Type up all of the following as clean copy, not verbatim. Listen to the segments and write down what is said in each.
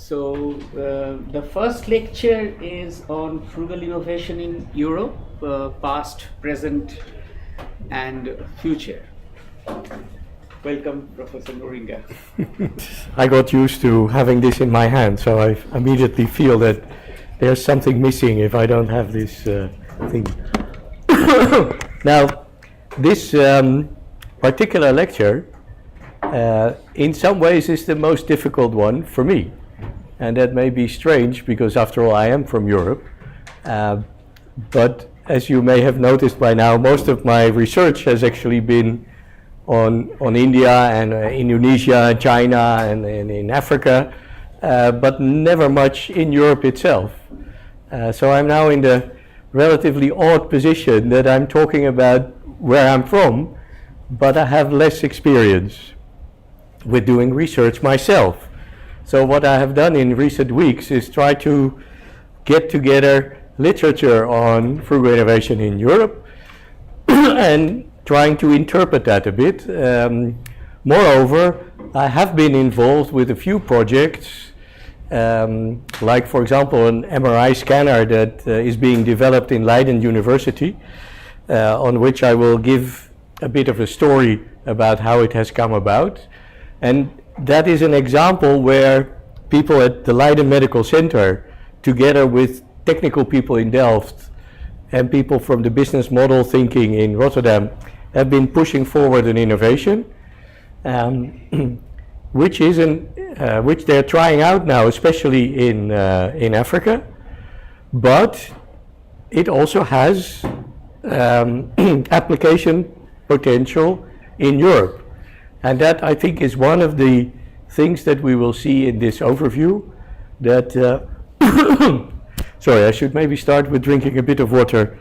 The first lecture is on frugal innovation in Europe, past, present, and future. Welcome, Professor Noringa. I got used to having this in my hand, so I immediately feel that there's something missing if I don't have this thing. Now, this particular lecture, in some ways, is the most difficult one for me. And that may be strange because, after all, I am from Europe. But as you may have noticed by now, most of my research has actually been on India and Indonesia, China, and in Africa, but never much in Europe itself. So I'm now in the relatively odd position that I'm talking about where I'm from, but I have less experience with doing research myself. So what I have done in recent weeks is try to get together literature on frugal innovation in Europe and trying to interpret that a bit. Moreover, I have been involved with a few projects, like for example an MRI scanner that is being developed in Leiden University, on which I will give a bit of a story about how it has come about. And that is an example where people at the Leiden Medical Center, together with technical people in Delft and people from the business model thinking in Rotterdam, have been pushing forward an innovation, which they're trying out now, especially in Africa, but it also has application potential in Europe. And that, I think, is one of the things that we will see in this overview. That sorry, I should maybe start with drinking a bit of water.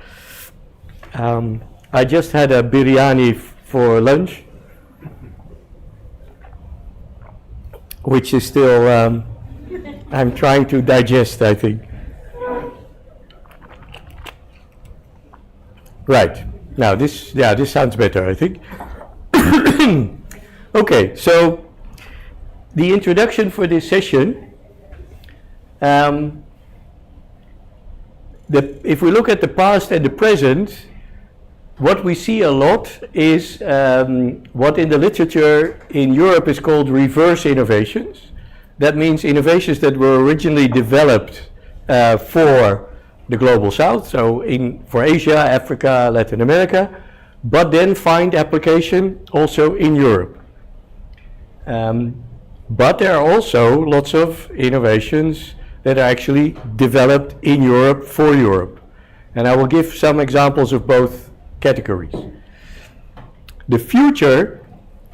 I just had a biryani for lunch, which is still, I'm trying to digest, I think. Right, now this sounds better, I think. Okay, so the introduction for this session, if we look at the past and the present, what we see a lot is what in the literature in Europe is called reverse innovations. That means innovations that were originally developed for the global south, so for Asia, Africa, Latin America, but then find application also in Europe. But there are also lots of innovations that are actually developed in Europe for Europe. And I will give some examples of both categories. The future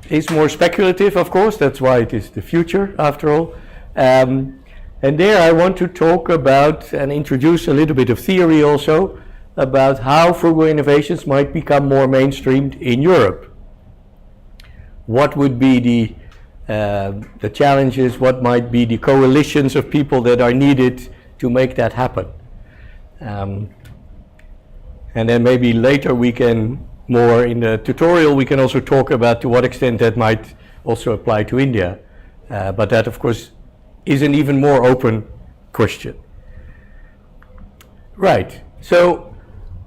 is more speculative, of course, that's why it is the future after all. And there I want to talk about and introduce a little bit of theory also about how frugal innovations might become more mainstreamed in Europe. What would be the challenges, what might be the coalitions of people that are needed to make that happen. And then maybe later we can, more in the tutorial, we can also talk about to what extent that might also apply to India. But that, of course, is an even more open question. Right, so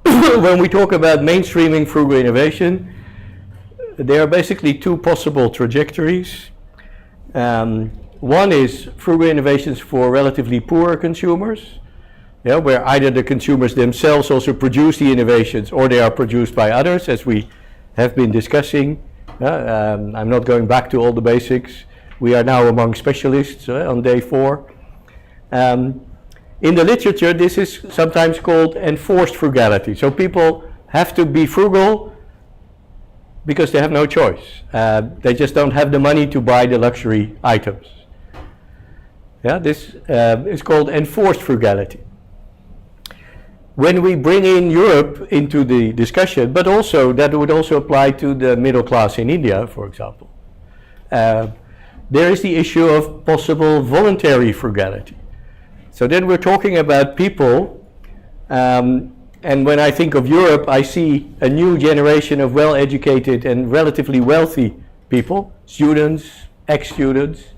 when we talk about mainstreaming frugal innovation, there are basically two possible trajectories. One is frugal innovations for relatively poor consumers, where either the consumers themselves also produce the innovations or they are produced by others, as we have been discussing. I'm not going back to all the basics. We are now among specialists on day 4. In the literature, this is sometimes called enforced frugality. So people have to be frugal because they have no choice. They just don't have the money to buy the luxury items. This is called enforced frugality. When we bring in Europe into the discussion, but also that would also apply to the middle class in India, for example, there is the issue of possible voluntary frugality. So then we're talking about people, and when I think of Europe, I see a new generation of well-educated and relatively wealthy people, students, ex-students,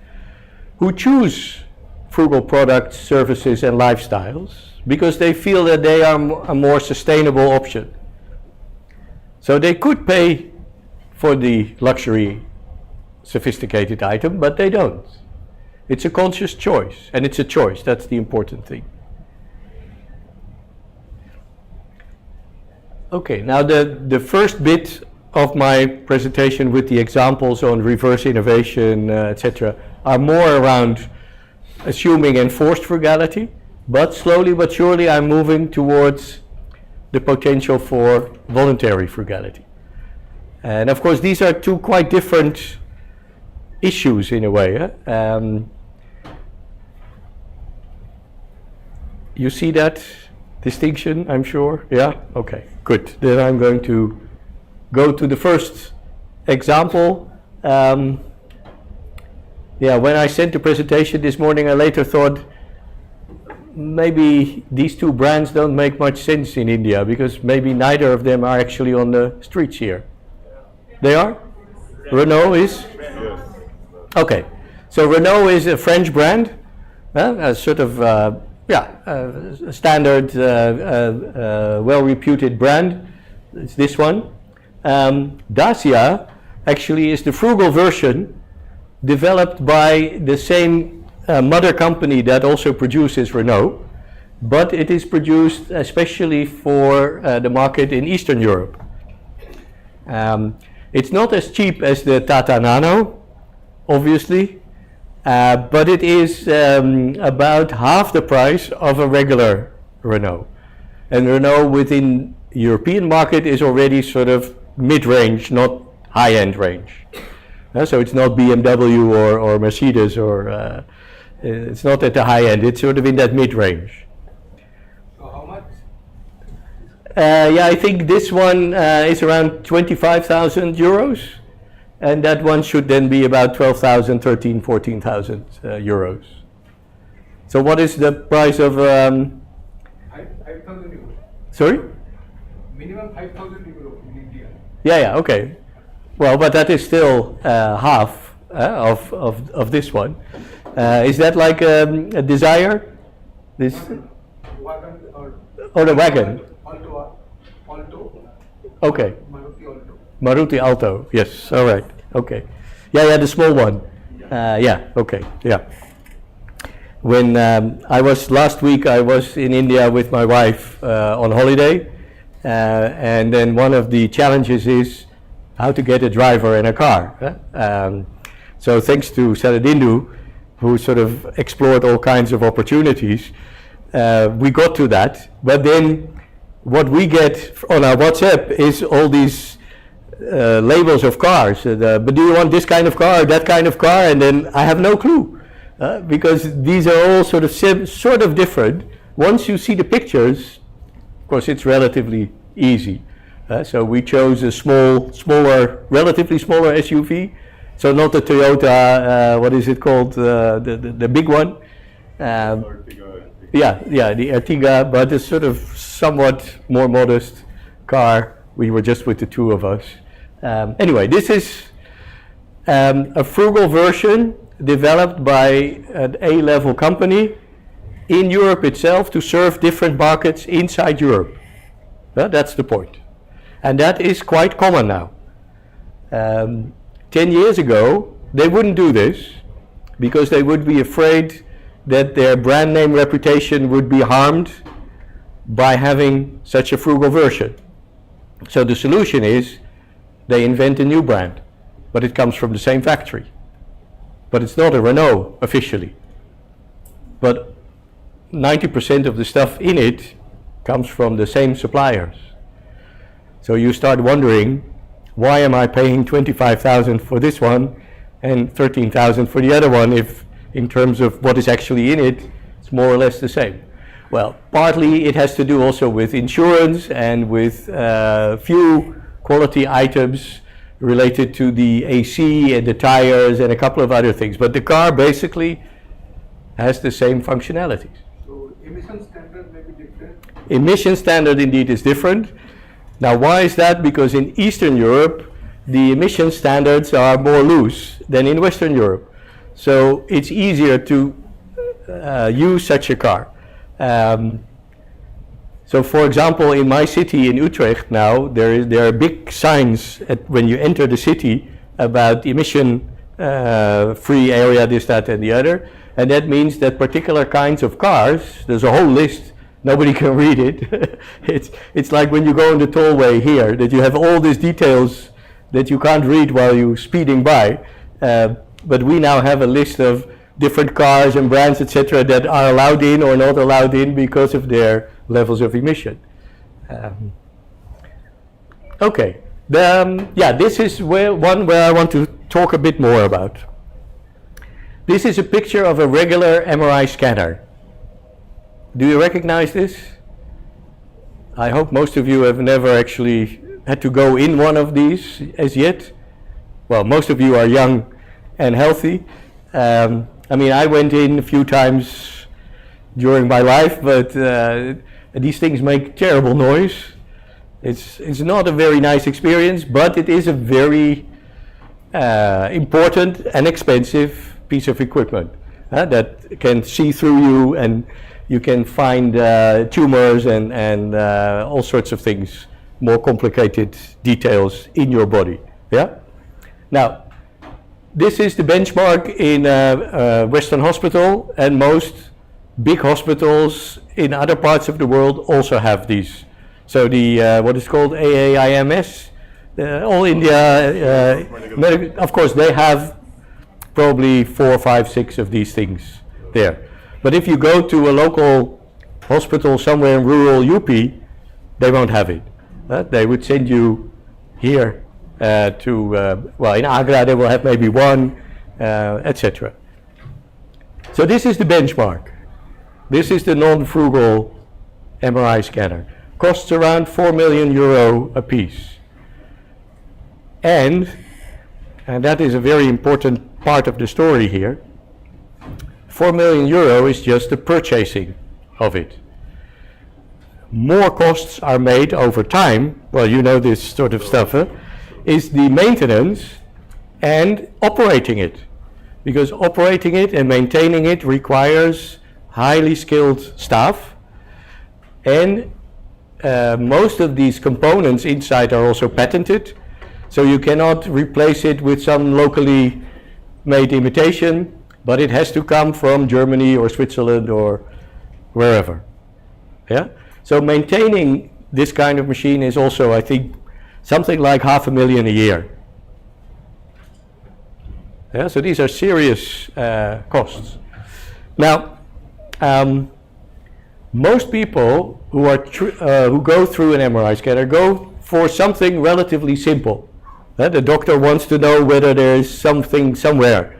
who choose frugal products, services, and lifestyles because they feel that they are a more sustainable option. So they could pay for the luxury sophisticated item, but they don't. It's a conscious choice, and it's a choice. That's the important thing. Okay, now the first bit of my presentation with the examples on reverse innovation, etc., are more around assuming enforced frugality, but slowly but surely I'm moving towards the potential for voluntary frugality. And of course these are two quite different issues in a way. You see that distinction, I'm sure? Yeah? Okay, good. Then I'm going to go to the first example. When I sent the presentation this morning, I later thought maybe these two brands don't make much sense in India because maybe neither of them are actually on the streets here. They are? Renault is? Okay, so Renault is a French brand, a sort of a standard, well-reputed brand. It's this one. Dacia actually is the frugal version developed by the same mother company that also produces Renault, but it is produced especially for the market in Eastern Europe. It's not as cheap as the Tata Nano, obviously, but it is about half the price of a regular Renault. And Renault within European market is already sort of mid-range, not high-end range. So it's not BMW or Mercedes or it's not at the high end, it's sort of in that mid-range. So how much? I think this one is around 25,000 euros, and that one should then be about 12,000, 13,000, 14,000 euros. So what is the price of... 5,000 euros. Sorry? Minimum 5,000 euros in India. Yeah, okay. Well, but that is still half of this one. Is that like a Desire? This? Wagon or... Oh, the wagon. Alto. Okay. Maruti Alto. Maruti Alto. Yes. All right. Okay. Yeah, the small one. Okay. Yeah. When last week, I was in India with my wife on holiday, and then one of the challenges is how to get a driver and a car. So thanks to Saladindu, who sort of explored all kinds of opportunities, we got to that. But then what we get on our WhatsApp is all these labels of cars. But do you want this kind of car, that kind of car? And then I have no clue, because these are all sort of different. Once you see the pictures, of course, it's relatively easy. So we chose a relatively smaller SUV. So not the Toyota, what is it called, the big one? The Ertiga, but a sort of somewhat more modest car. We were just with the two of us. Anyway, this is a frugal version developed by an A-level company in Europe itself to serve different markets inside Europe. That's the point. And that is quite common now. 10 years ago, they wouldn't do this because they would be afraid that their brand name reputation would be harmed by having such a frugal version. So the solution is they invent a new brand, but it comes from the same factory. But it's not a Renault officially. But 90% of the stuff in it comes from the same suppliers. So you start wondering, why am I paying 25,000 for this one and 13,000 for the other one if in terms of what is actually in it, it's more or less the same? Well, partly it has to do also with insurance and with few quality items related to the AC and the tires and a couple of other things. But the car basically has the same functionalities. So emission standard may be different? Emission standard indeed is different. Now, why is that? Because in Eastern Europe, the emission standards are more loose than in Western Europe. So it's easier to use such a car. So for example, in my city in Utrecht now, there are big signs when you enter the city about emission free area, this, that and the other. And that means that particular kinds of cars, there's a whole list, nobody can read it. It's like when you go on the tollway here, that you have all these details that you can't read while you're speeding by. But we now have a list of different cars and brands, etc., that are allowed in or not allowed in because of their levels of emission. Okay, this is one where I want to talk a bit more about. This is a picture of a regular MRI scanner. Do you recognize this? I hope most of you have never actually had to go in one of these as yet. Well, most of you are young and healthy. I mean, I went in a few times during my life, but these things make terrible noise. It's not a very nice experience, but it is a very important and expensive piece of equipment that can see through you, and you can find tumors and all sorts of things, more complicated details in your body. Yeah. Now, this is the benchmark in Western Hospital, and most big hospitals in other parts of the world also have these. So the what is called AAIMS, All India, of course they have probably 4, 5, 6 of these things there. But if you go to a local hospital somewhere in rural UP, they won't have it. They would send you here well, in Agra they will have maybe one, etc. So this is the benchmark. This is the non-Frugal MRI scanner. Costs around 4 million euro a piece. And that is a very important part of the story here, 4 million euro is just the purchasing of it. More costs are made over time, well, you know this sort of stuff, is the maintenance and operating it. Because operating it and maintaining it requires highly skilled staff, and most of these components inside are also patented, so you cannot replace it with some locally made imitation, but it has to come from Germany or Switzerland or wherever. Yeah? So maintaining this kind of machine is also, I think, something like $500,000 a year. Yeah, so these are serious costs. Now, most people who go through an MRI scanner go for something relatively simple. The doctor wants to know whether there is something somewhere.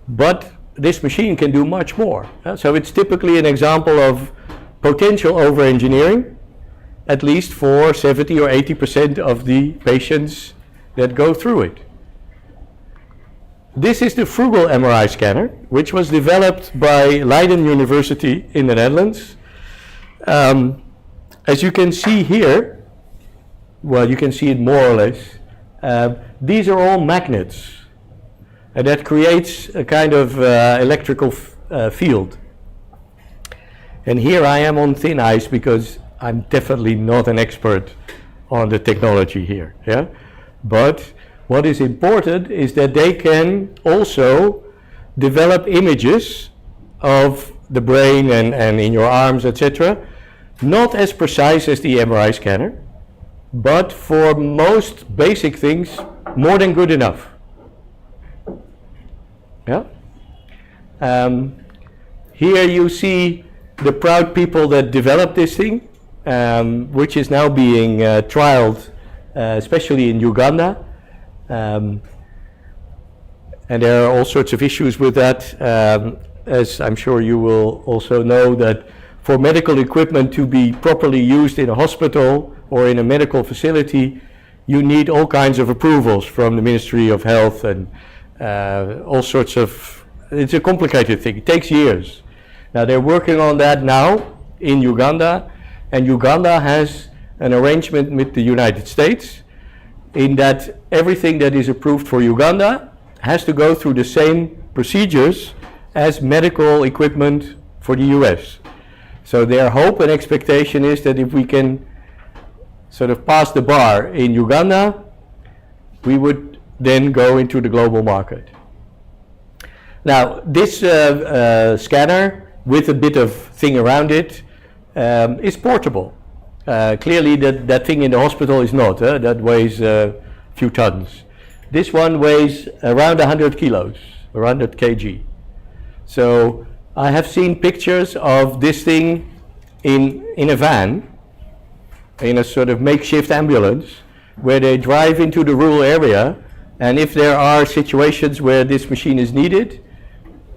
But this machine can do much more. So it's typically an example of potential over-engineering, at least for 70 or 80% of the patients that go through it. This is the Frugal MRI scanner, which was developed by Leiden University in the Netherlands. As you can see here, well, you can see it more or less, these are all magnets, and that creates a kind of electrical field. And here I am on thin ice because I'm definitely not an expert on the technology here. Yeah? But what is important is that they can also develop images of the brain and in your arms, etc. Not as precise as the MRI scanner, but for most basic things, more than good enough. Yeah? Here you see the proud people that developed this thing, which is now being trialed, especially in Uganda. And there are all sorts of issues with that, as I'm sure you will also know, that for medical equipment to be properly used in a hospital or in a medical facility, you need all kinds of approvals from the Ministry of Health and all sorts of, it's a complicated thing, it takes years. Now they're working on that now in Uganda, and Uganda has an arrangement with the United States in that everything that is approved for Uganda has to go through the same procedures as medical equipment for the US. So their hope and expectation is that if we can sort of pass the bar in Uganda, we would then go into the global market. Now, this scanner with a bit of thing around it is portable. Clearly that thing in the hospital is not, that weighs a few tons. This one weighs around 100 kilos, around 100 kg. So I have seen pictures of this thing in a van, in a sort of makeshift ambulance, where they drive into the rural area, and if there are situations where this machine is needed,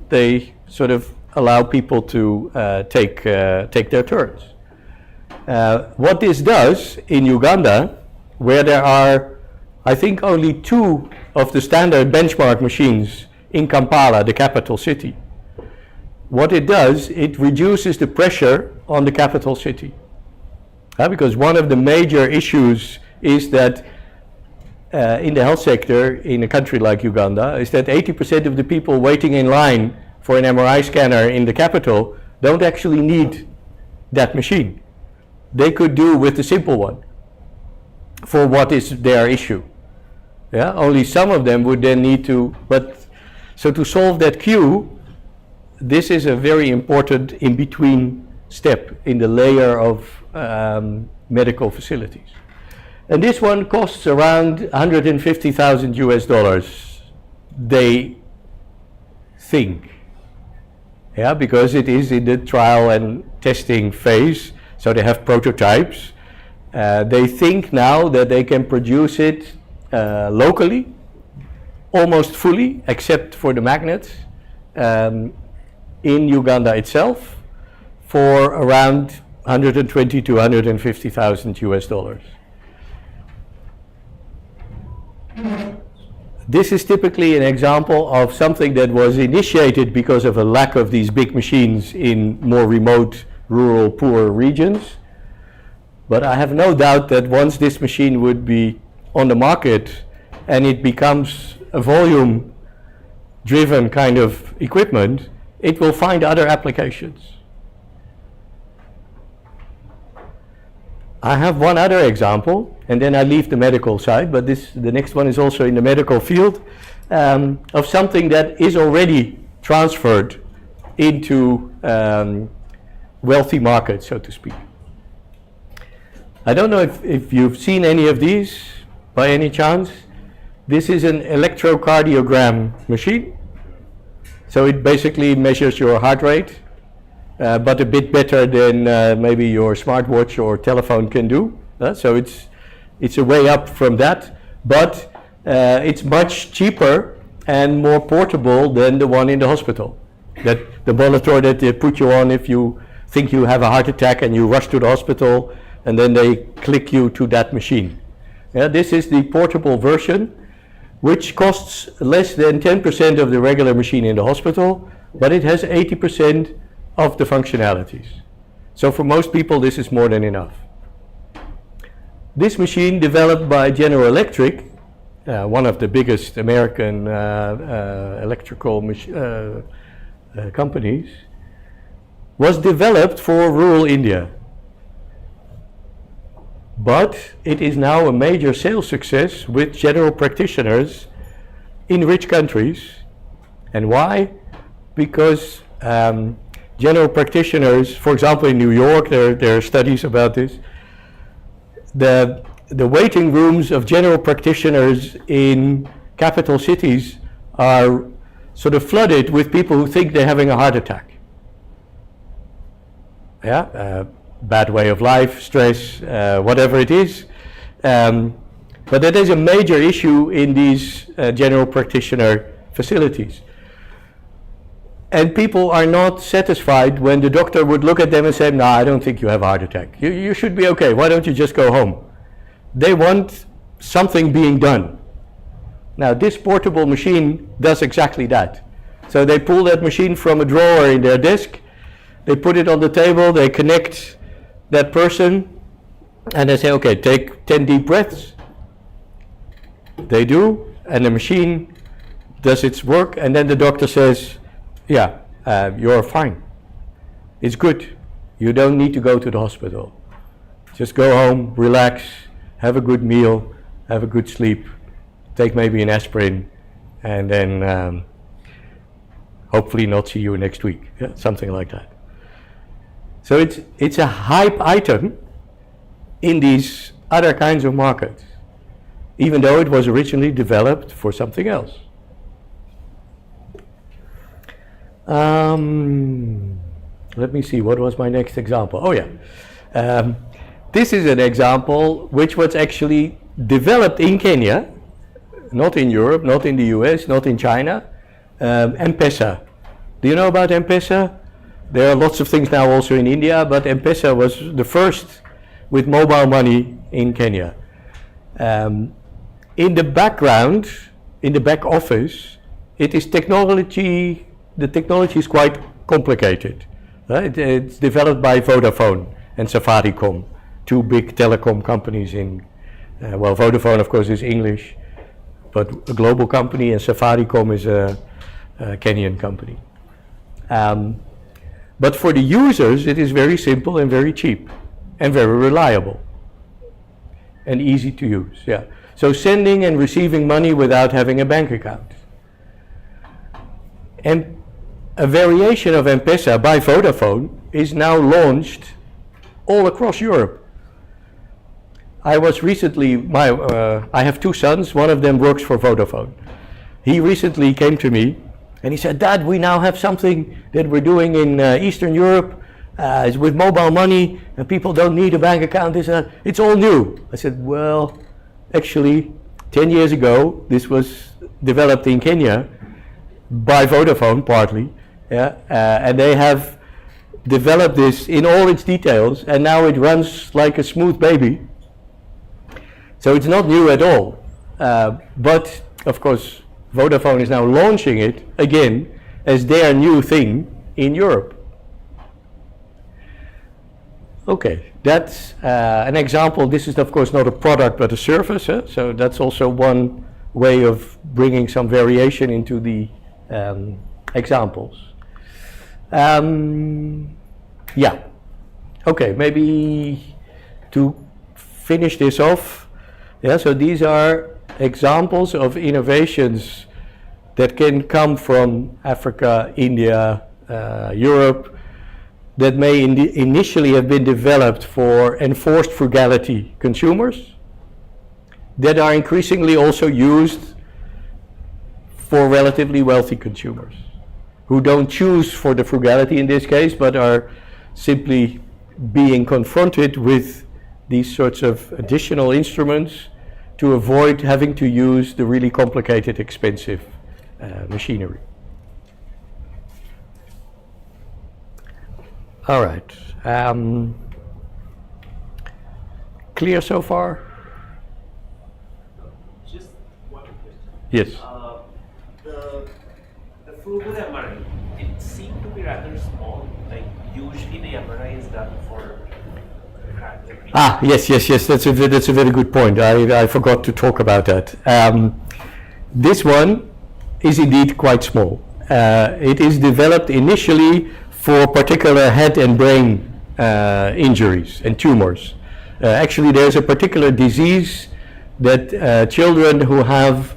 they sort of allow people to take their turns. What this does in Uganda, where there are, I think, only 2 of the standard benchmark machines in Kampala, the capital city, what it does, it reduces the pressure on the capital city. Because one of the major issues is that in the health sector in a country like Uganda is that 80% of the people waiting in line for an MRI scanner in the capital don't actually need that machine. They could do with the simple one for what is their issue. Yeah, only some of them would then need to, but so to solve that queue, this is a very important in-between step in the layer of medical facilities. And this one costs around 150,000 US dollars, they think. Yeah, because it is in the trial and testing phase, so they have prototypes. They think now that they can produce it locally, almost fully, except for the magnets, in Uganda itself, for around 120 to 150,000 US dollars. This is typically an example of something that was initiated because of a lack of these big machines in more remote, rural, poor regions. But I have no doubt that once this machine would be on the market and it becomes a volume-driven kind of equipment, it will find other applications. I have one other example, and then I leave the medical side, but the next one is also in the medical field, of something that is already transferred into wealthy markets, so to speak. I don't know if you've seen any of these by any chance. This is an electrocardiogram machine. So it basically measures your heart rate, but a bit better than maybe your smartwatch or telephone can do. So it's a way up from that, but it's much cheaper and more portable than the one in the hospital. That the monitor that they put you on if you think you have a heart attack and you rush to the hospital, and then they click you to that machine. Yeah, this is the portable version, which costs less than 10% of the regular machine in the hospital, but it has 80% of the functionalities. So for most people, this is more than enough. This machine, developed by General Electric, one of the biggest American electrical companies, was developed for rural India. But it is now a major sales success with general practitioners in rich countries. And why? Because general practitioners, for example in New York, there are studies about this, the waiting rooms of general practitioners in capital cities are sort of flooded with people who think they're having a heart attack. Yeah, bad way of life, stress, whatever it is. But that is a major issue in these general practitioner facilities. And people are not satisfied when the doctor would look at them and say, no, I don't think you have a heart attack. You should be okay. Why don't you just go home? They want something being done. Now, this portable machine does exactly that. So they pull that machine from a drawer in their desk, they put it on the table, they connect that person, and they say, okay, take 10 deep breaths. They do, and the machine does its work, and then the doctor says, yeah, you're fine. It's good. You don't need to go to the hospital. Just go home, relax, have a good meal, have a good sleep, take maybe an aspirin, and then hopefully not see you next week. Yeah, something like that. So it's a hype item in these other kinds of markets, even though it was originally developed for something else. Let me see, what was my next example? Oh yeah. This is an example which was actually developed in Kenya, not in Europe, not in the US, not in China. M-Pesa. Do you know about M-Pesa? There are lots of things now also in India, but M-Pesa was the first with mobile money in Kenya. In the background, in the back office, it is technology, the technology is quite complicated. It's developed by Vodafone and Safaricom, two big telecom companies in, well, Vodafone of course is English, but a global company, and Safaricom is a Kenyan company. But for the users, it is very simple and very cheap and very reliable and easy to use. Yeah. So sending and receiving money without having a bank account. And a variation of M-Pesa by Vodafone is now launched all across Europe. I was recently, I have two sons, one of them works for Vodafone. He recently came to me and he said, "Dad, we now have something that we're doing in Eastern Europe. It's with mobile money and people don't need a bank account. It's all new." I said, "Well, actually, 10 years ago, this was developed in Kenya by Vodafone partly. Yeah, and they have developed this in all its details, and now it runs like a smooth baby. So it's not new at all. But of course, Vodafone is now launching it again as their new thing in Europe. Okay, that's an example. This is of course not a product but a service. So that's also one way of bringing some variation into the examples. Yeah. Okay, maybe to finish this off. Yeah, so these are examples of innovations that can come from Africa, India, Europe, that may initially have been developed for enforced frugality consumers, that are increasingly also used for relatively wealthy consumers, who don't choose for the frugality in this case, but are simply being confronted with these sorts of additional instruments to avoid having to use the really complicated, expensive machinery. All right. Clear so far? Just one question. Yes. The frugal MRI, it seemed to be rather small. Like usually the MRI is done for Yes. That's a very good point. I forgot to talk about that. This one is indeed quite small. It is developed initially for particular head and brain injuries and tumors. Actually, there's a particular disease that children who have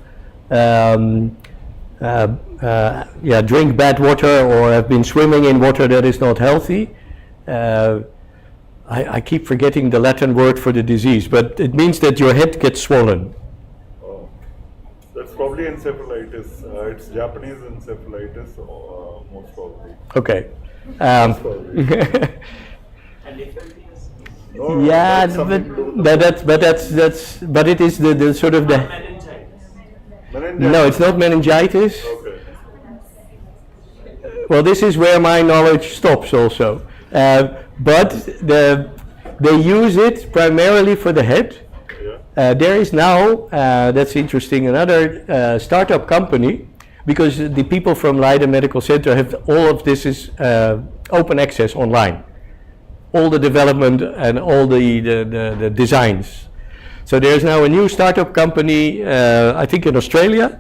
drink bad water or have been swimming in water that is not healthy. I keep forgetting the Latin word for the disease, but it means that your head gets swollen. Oh, that's probably encephalitis. It's Japanese encephalitis, most probably. Okay. and differently. No, Yeah, that's something to do with but it is the sort of the. Meningitis. No, it's not meningitis. Okay. Well, this is where my knowledge stops also. But they use it primarily for the head. Yeah. There is now, that's interesting, another startup company, because the people from Leiden Medical Center have all of this is open access online. All the development and all the designs. So there's now a new startup company, I think in Australia,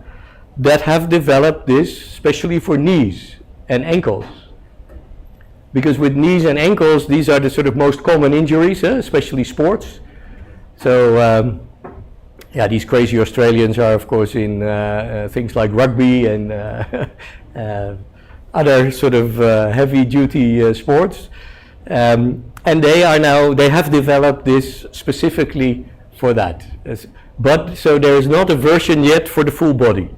that have developed this especially for knees. and ankles. Because with knees and ankles, these are the sort of most common injuries, especially sports. So yeah, these crazy Australians are of course in things like rugby and other sort of heavy duty sports. And they have developed this specifically for that. But so there is not a version yet for the full body.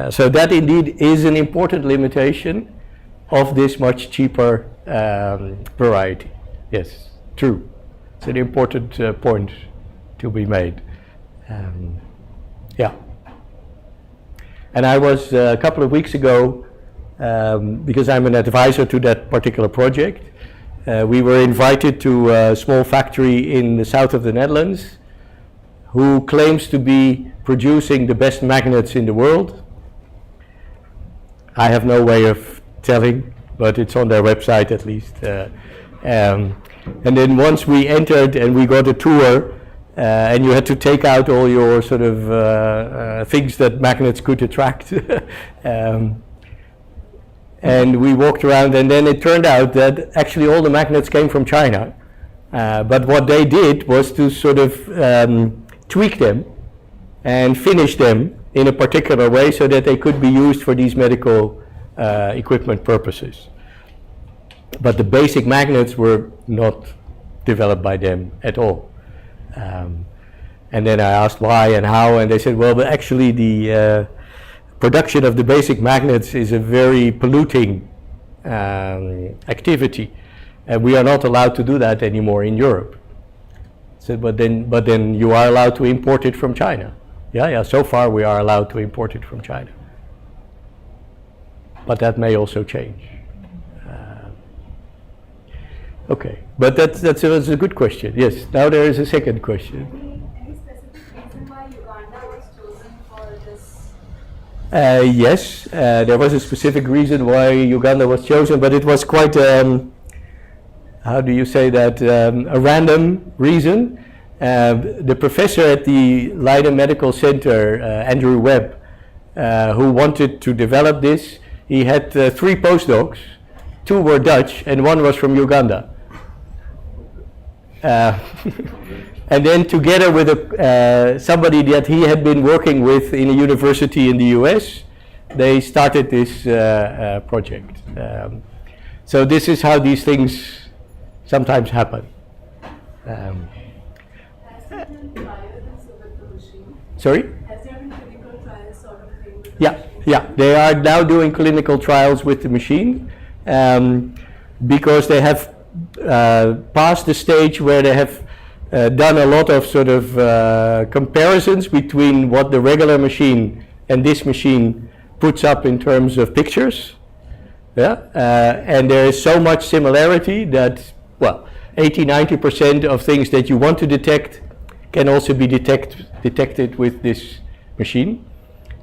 So that indeed is an important limitation of this much cheaper variety. Yes, true. It's an important point to be made. Yeah. And I was a couple of weeks ago, because I'm an advisor to that particular project, we were invited to a small factory in the south of the Netherlands who claims to be producing the best magnets in the world. I have no way of telling, but it's on their website at least. And then once we entered and we got a tour, and you had to take out all your sort of things that magnets could attract. And we walked around, and then it turned out that actually all the magnets came from China. But what they did was to sort of tweak them and finish them in a particular way so that they could be used for these medical equipment purposes. But the basic magnets were not developed by them at all. And then I asked why and how, and they said, well, but actually the production of the basic magnets is a very polluting activity, and we are not allowed to do that anymore in Europe. So, but then you are allowed to import it from China. Yeah, so far we are allowed to import it from China. But that may also change. Okay, but that's a good question. Yes, now there is a second question. Any specific reason why Uganda was chosen for this? Yes, there was a specific reason why Uganda was chosen, but it was quite, how do you say that, a random reason. The professor at the Leiden Medical Center, Andrew Webb, who wanted to develop this, he had 3 postdocs. 2 were Dutch and 1 was from Uganda. And then together with somebody that he had been working with in a university in the US, they started this project. So this is how these things sometimes happen. Has there been trials with the machine? Sorry? Has there been clinical trials sort of thing with the Yeah, machine? yeah, they are now doing clinical trials with the machine because they have past the stage where they have done a lot of sort of comparisons between what the regular machine and this machine puts up in terms of pictures. Yeah, and there is so much similarity that, well, 80-90% of things that you want to detect can also be detected with this machine.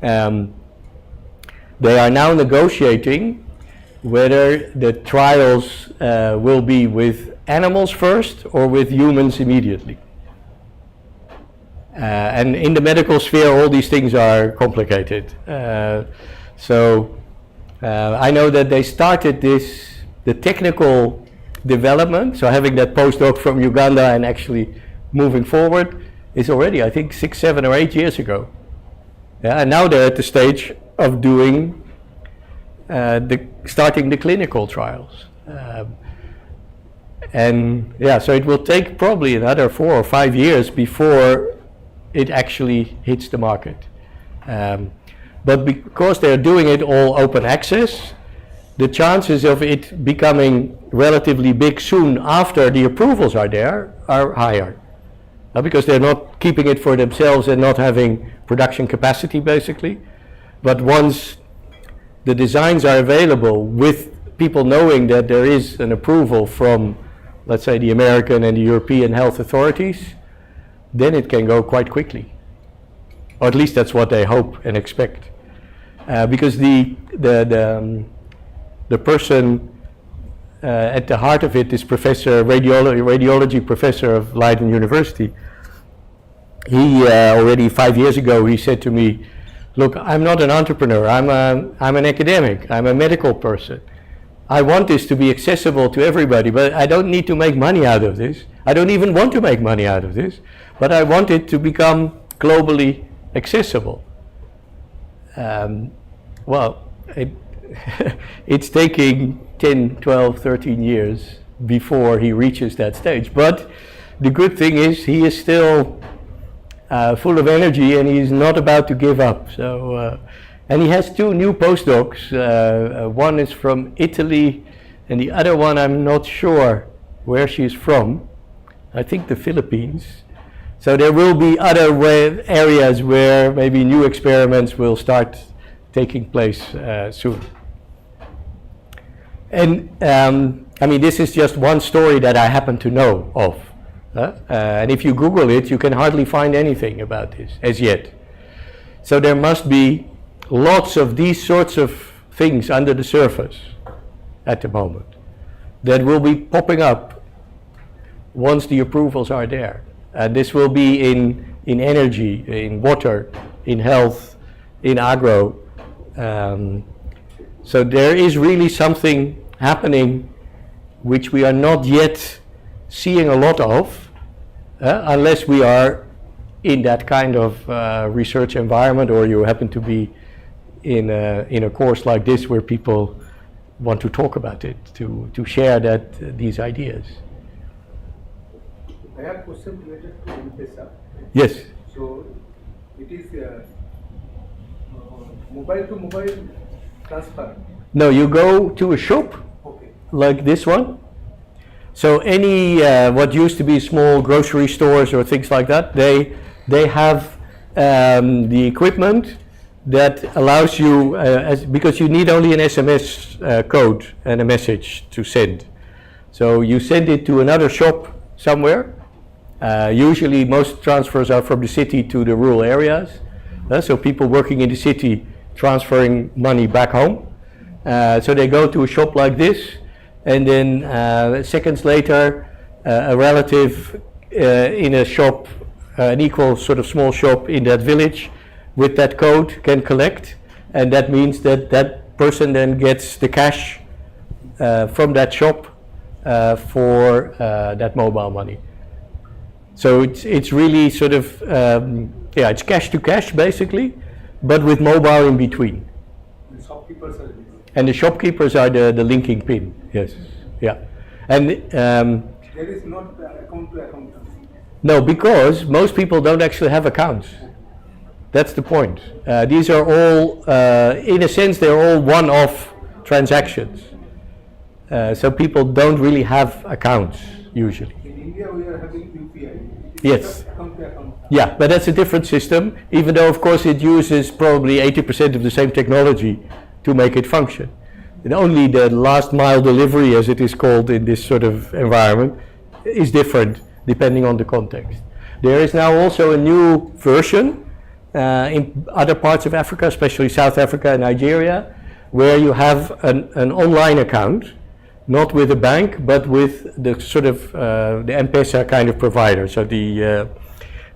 They are now negotiating whether the trials will be with animals first or with humans immediately. And in the medical sphere, all these things are complicated. So I know that they started the technical development, so having that postdoc from Uganda and actually moving forward is already, I think, 6, 7 or 8 years ago. Yeah, and now they're at the stage of doing starting the clinical trials. And yeah, so it will take probably another 4 or 5 years before it actually hits the market. But because they're doing it all open access, the chances of it becoming relatively big soon after the approvals are there are higher. Because they're not keeping it for themselves and not having production capacity basically. But once the designs are available with people knowing that there is an approval from, let's say, the American and the European health authorities, then it can go quite quickly. Or at least that's what they hope and expect. Because the person at the heart of it is professor, radiology professor of Leiden University. He already 5 years ago, he said to me, look, I'm not an entrepreneur. I'm an academic. I'm a medical person. I want this to be accessible to everybody, but I don't need to make money out of this. I don't even want to make money out of this, but I want it to become globally accessible. Well, it's taking 10, 12, 13 years before he reaches that stage. But the good thing is he is still full of energy and he's not about to give up. So, and he has two new postdocs. One is from Italy and the other one I'm not sure where she's from. I think the Philippines. So there will be other areas where maybe new experiments will start taking place soon. And I mean, this is just one story that I happen to know of. And if you Google it, you can hardly find anything about this as yet. So there must be lots of these sorts of things under the surface at the moment that will be popping up once the approvals are there. And this will be in energy, in water, in health, in agro. So there is really something happening which we are not yet seeing a lot of, unless we are in that kind of research environment, or you happen to be in a course like this where people want to talk about it, to share these ideas. I have a question related to M-Pesa. Yes. So it is mobile to mobile transfer. No, you go to a shop Okay. like this one. So any what used to be small grocery stores or things like that, they have the equipment that allows you, because you need only an SMS code and a message to send. So you send it to another shop somewhere. Usually most transfers are from the city to the rural areas. So people working in the city transferring money back home. So they go to a shop like this, and then seconds later a relative in a shop, an equal sort of small shop in that village with that code can collect, and that means that that person then gets the cash from that shop for that mobile money. So it's really sort of, it's cash to cash basically, but with mobile in between. The shopkeepers are And the shopkeepers are the linking pin, yes, yeah. And there is not account to account. no, because most people don't actually have accounts. That's the point. These are all, in a sense, they're all one-off transactions. So people don't really have accounts usually. In India, we are having UPI. Yes. Account to account. Yeah, but that's a different system, even though of course it uses probably 80% of the same technology to make it function. And only the last mile delivery, as it is called in this sort of environment, is different depending on the context. There is now also a new version in other parts of Africa, especially South Africa and Nigeria, where you have an online account, not with a bank, but with the sort of the M-Pesa kind of provider, so the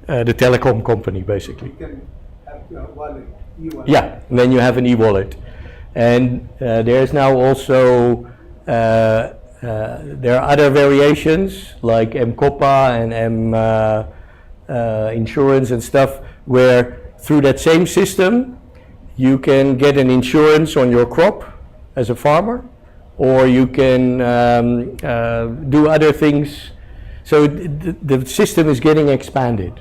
telecom company basically. You can have your wallet, e-wallet. Yeah, and then you have an e-wallet. And there is now also, there are other variations like M-Kopa and M-Insurance and stuff, where through that same system you can get an insurance on your crop as a farmer, or you can do other things. So the system is getting expanded.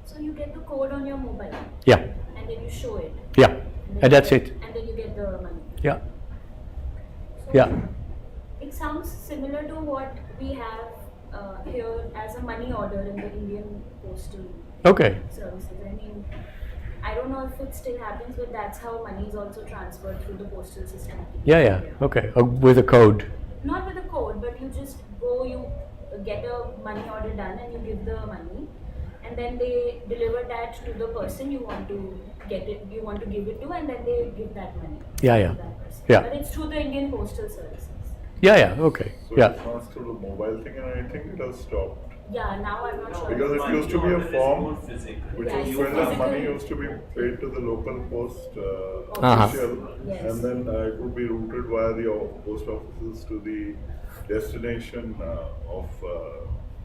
So you get the code on your mobile Yeah, and then you show it. yeah, and that's it. And then you get the money. Yeah, So yeah. it sounds similar to what we have here as a money order in the Indian postal Okay. services. I mean, I don't know if it still happens, but that's how money is also transferred through the postal system. Yeah, yeah. Okay. With a code. Not with a code, but you just go, you get a money order done and you give the money, and then they deliver that to the person you want to get it, you want to give it to, and then they give that money Yeah, yeah. to that person. Yeah. But it's through the Indian postal services. Yeah, yeah. Okay. So Yeah. it's not still a mobile thing, and I think it has stopped. Yeah, now I'm not sure. Because it used to be a form which Yeah, was it's filled and physical. money used to be paid to the local post Uh-huh. official, Yes. and then it would be routed via the post offices to the destination of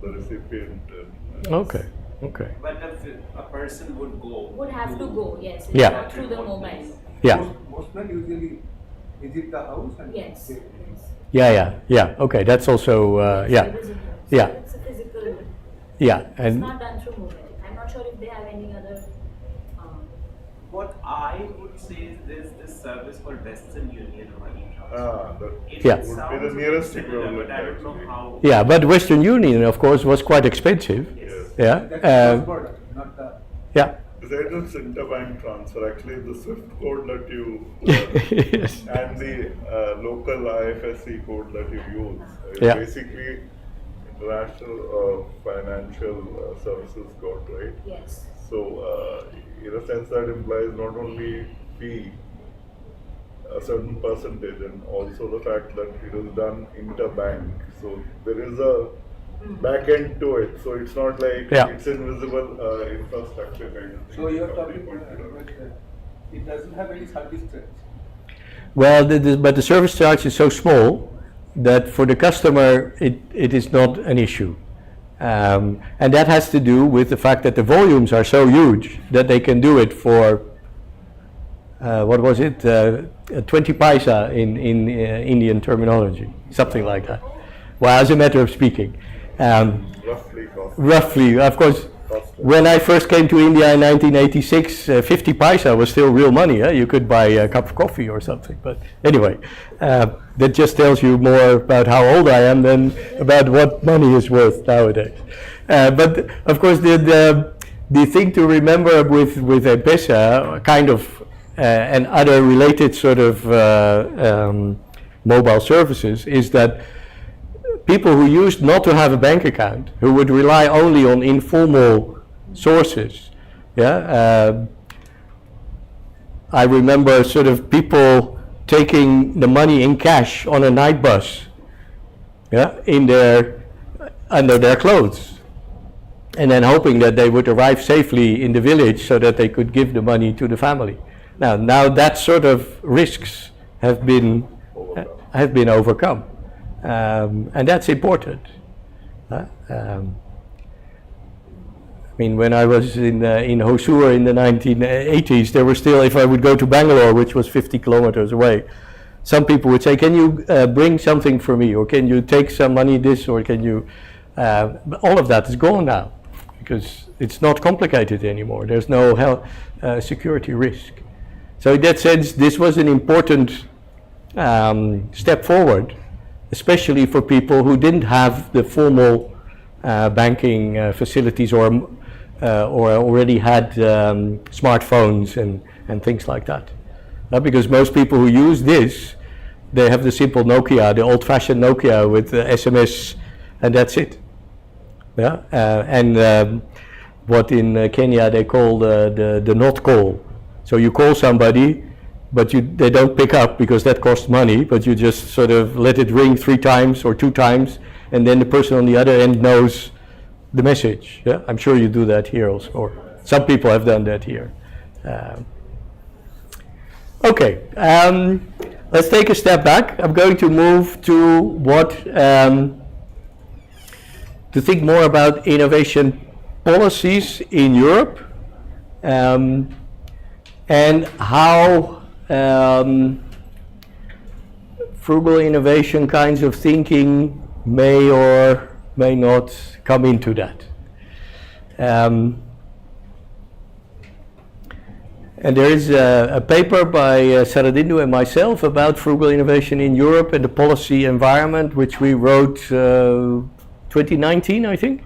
the recipient. Okay, okay. But a person would go. Would have to go, yes. It's Yeah. not through the mobile. Yeah, Postman usually visit the house and Yes. they- yeah. Okay, that's also, yeah, It is a- yeah. It's a physical. yeah. It's And not done through mobile. I'm not sure if they have any other. What I would say is there's this service called Western Union money transfer. That It Yeah. would be sounds the nearest similar, equivalent but I don't know actually. how. yeah, but Western Union, of course, was quite expensive. Yes. Yeah, That's cross-border, not the. yeah. Besides it's interbank transfer, actually the SWIFT code that you Yes. and the local IFSC code that you use is Yeah. basically international financial services code, right? Yes. So, in a sense, that implies not only fee, a certain percentage, and also the fact that it is done interbank. So, there is a back end to it. So, it's not like Yeah. it's invisible infrastructure kind of thing. So you're Somebody talking pointed out. about it doesn't have any service charge. Well, but the service charge is so small that for the customer it is not an issue. And that has to do with the fact that the volumes are so huge that they can do it for, what was it, 20 paisa in Indian terminology, something like that. Well, as a matter of speaking. Roughly cost. Roughly, of course, Cost. when I first came to India in 1986, 50 paisa was still real money. You could buy a cup of coffee or something. But anyway, that just tells you more about how old I am than about what money is worth nowadays. But of course, the thing to remember with M-Pesa, kind of, and other related sort of mobile services, is that people who used not to have a bank account, who would rely only on informal sources, I remember sort of people taking the money in cash on a night bus, under their clothes, and then hoping that they would arrive safely in the village so that they could give the money to the family. Now that sort of risks have been overcome. And that's important. I mean, when I was in Hosur in the 1980s, there were still, if I would go to Bangalore, which was 50 kilometers away, some people would say, can you bring something for me, or can you take some money this, or can you, all of that is gone now, because it's not complicated anymore. There's no security risk. So in that sense, this was an important step forward, especially for people who didn't have the formal banking facilities or already had smartphones and things like that. Because most people who use this, they have the simple Nokia, the old-fashioned Nokia with SMS, and that's it. And what in Kenya they call the not call. So you call somebody, but they don't pick up because that costs money, but you just sort of let it ring 3 times or 2 times, and then the person on the other end knows the message. Yeah, I'm sure you do that here also, or some people have done that here. Okay, let's take a step back. I'm going to move to to think more about innovation policies in Europe, and how frugal innovation kinds of thinking may or may not come into that. And there is a paper by Saradindu and myself about frugal innovation in Europe and the policy environment, which we wrote 2019, I think?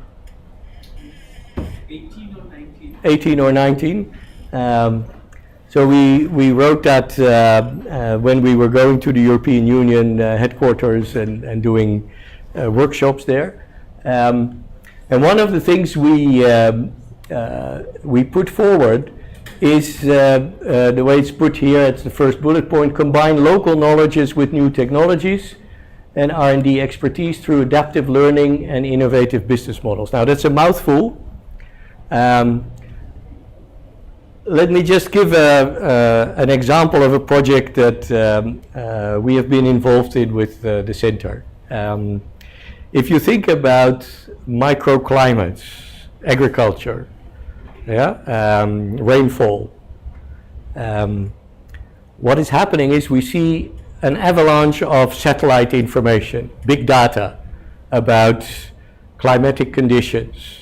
18 or 19? 18 or 19. So we wrote that when we were going to the European Union headquarters and doing workshops there. And one of the things we put forward is the way it's put here, it's the first bullet point: combine local knowledges with new technologies, and R&D expertise through adaptive learning and innovative business models. Now that's a mouthful. Let me just give an example of a project that we have been involved in with the center. If you think about microclimates, agriculture, rainfall, what is happening is we see an avalanche of satellite information, big data about climatic conditions,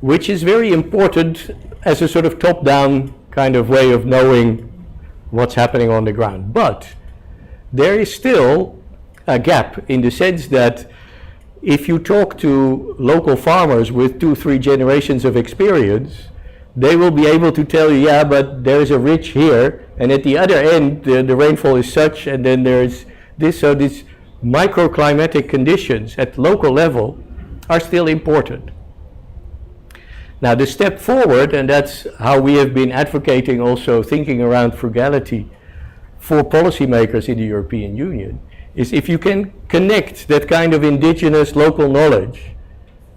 which is very important as a sort of top-down kind of way of knowing what's happening on the ground. But there is still a gap in the sense that if you talk to local farmers with 2-3 generations of experience, they will be able to tell you, yeah, but there's a ridge here, and at the other end the rainfall is such, and then there's this. So these microclimatic conditions at local level are still important. Now the step forward, and that's how we have been advocating also thinking around frugality for policymakers in the European Union, is if you can connect that kind of indigenous local knowledge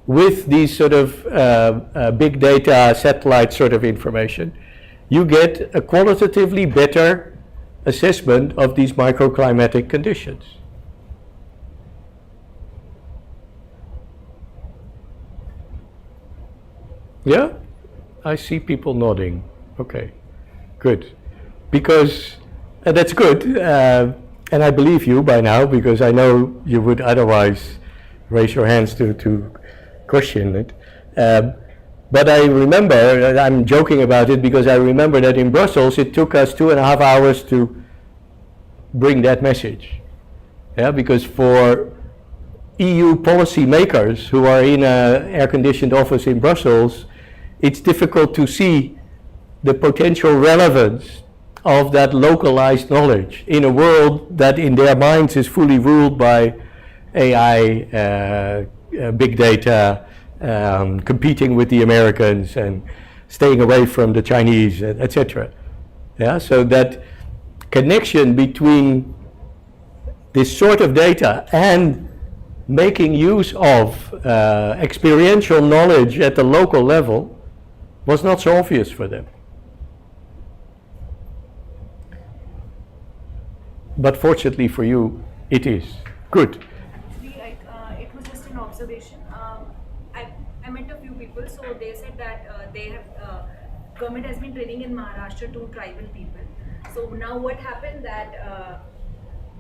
with these sort of big data satellite sort of information, you get a qualitatively better assessment of these microclimatic conditions. Yeah? I see people nodding. Okay, good. Because that's good, and I believe you by now, because I know you would otherwise raise your hands to question it. But I remember, I'm joking about it because I remember that in Brussels it took us 2.5 hours to bring that message. Yeah, because for EU policy makers who are in an air-conditioned office in Brussels, it's difficult to see the potential relevance of that localized knowledge in a world that in their minds is fully ruled by AI, big data, competing with the Americans and staying away from the Chinese, etc. Yeah, so that connection between this sort of data and making use of experiential knowledge at the local level was not so obvious for them. But fortunately for you, it is. Good. It was just an observation. I met a few people, so they said that they have government has been training in Maharashtra to tribal people. So now what happened that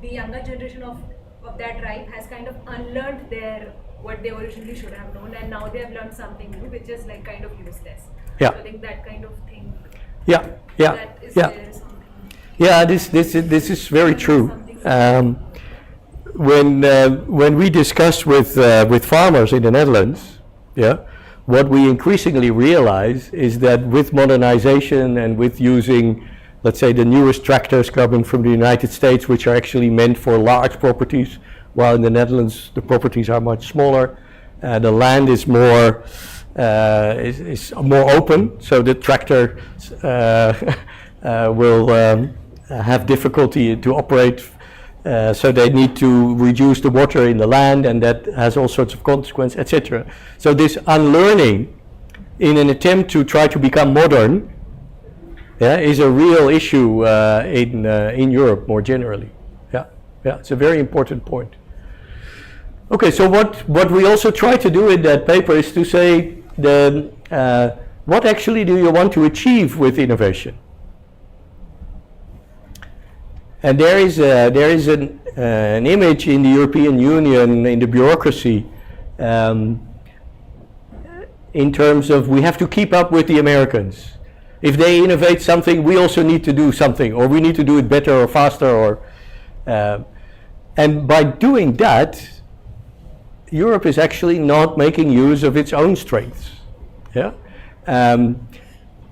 the younger generation of that tribe has kind of unlearned what they originally should have known, and now they have learned something new, which is like kind of useless. Yeah. So I think that kind of thing. Yeah. That is there something. Yeah, this is very true. When we discuss with farmers in the Netherlands, yeah, what we increasingly realize is that with modernization and with using, let's say, the newest tractors coming from the United States, which are actually meant for large properties, while in the Netherlands the properties are much smaller, the land is more open, so the tractor will have difficulty to operate, so they need to reduce the water in the land, and that has all sorts of consequences, etc. So this unlearning in an attempt to try to become modern, yeah, is a real issue in Europe more generally. Yeah, it's a very important point. Okay, so what we also try to do in that paper is to say what actually do you want to achieve with innovation? And there is an image in the European Union, in the bureaucracy, in terms of we have to keep up with the Americans. If they innovate something, we also need to do something, or we need to do it better or faster, or and by doing that, Europe is actually not making use of its own strengths. Yeah.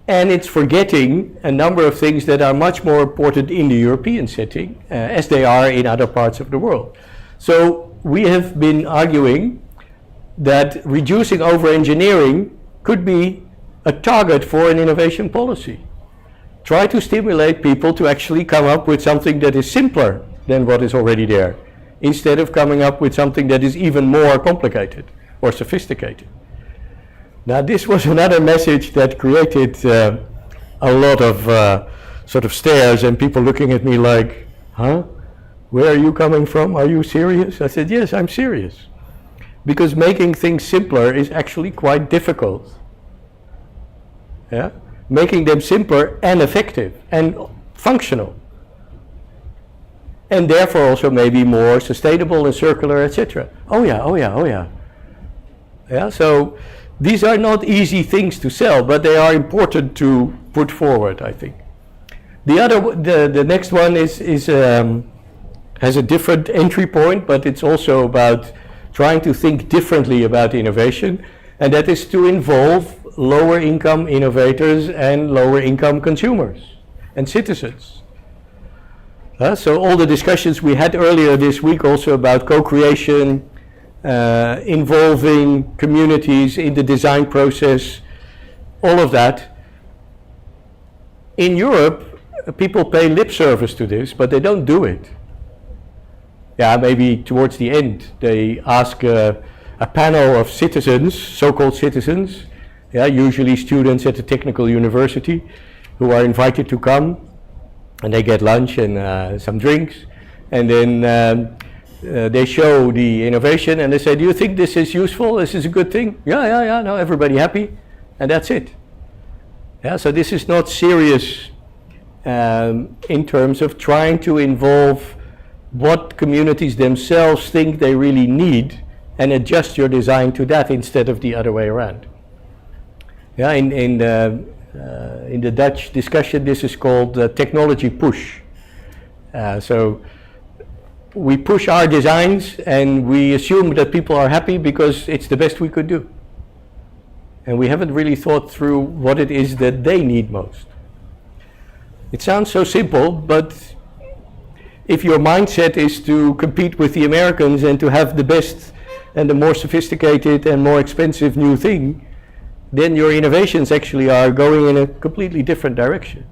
And it's forgetting a number of things that are much more important in the European setting, as they are in other parts of the world. So we have been arguing that reducing over-engineering could be a target for an innovation policy. Try to stimulate people to actually come up with something that is simpler than what is already there. instead of coming up with something that is even more complicated or sophisticated. Now, this was another message that created a lot of sort of stares and people looking at me like, huh? Where are you coming from? Are you serious? I said, yes, I'm serious. Because making things simpler is actually quite difficult. Yeah? Making them simpler and effective and functional. And therefore also maybe more sustainable and circular, etc. Oh yeah, oh yeah, oh yeah. Yeah, so these are not easy things to sell, but they are important to put forward, I think. The next one has a different entry point, but it's also about trying to think differently about innovation, and that is to involve lower income innovators and lower income consumers and citizens. So all the discussions we had earlier this week also about co-creation, involving communities in the design process, all of that. In Europe, people pay lip service to this, but they don't do it. Yeah, maybe towards the end they ask a panel of citizens, so-called citizens, yeah, usually students at a technical university, who are invited to come, and they get lunch and some drinks, and then they show the innovation and they say, do you think this is useful? This is a good thing? Yeah, no, everybody happy, and that's it. Yeah, so this is not serious in terms of trying to involve what communities themselves think they really need and adjust your design to that instead of the other way around. Yeah, in the Dutch discussion, this is called technology push. So we push our designs and we assume that people are happy because it's the best we could do. And we haven't really thought through what it is that they need most. It sounds so simple, but if your mindset is to compete with the Americans and to have the best and the more sophisticated and more expensive new thing, then your innovations actually are going in a completely different direction.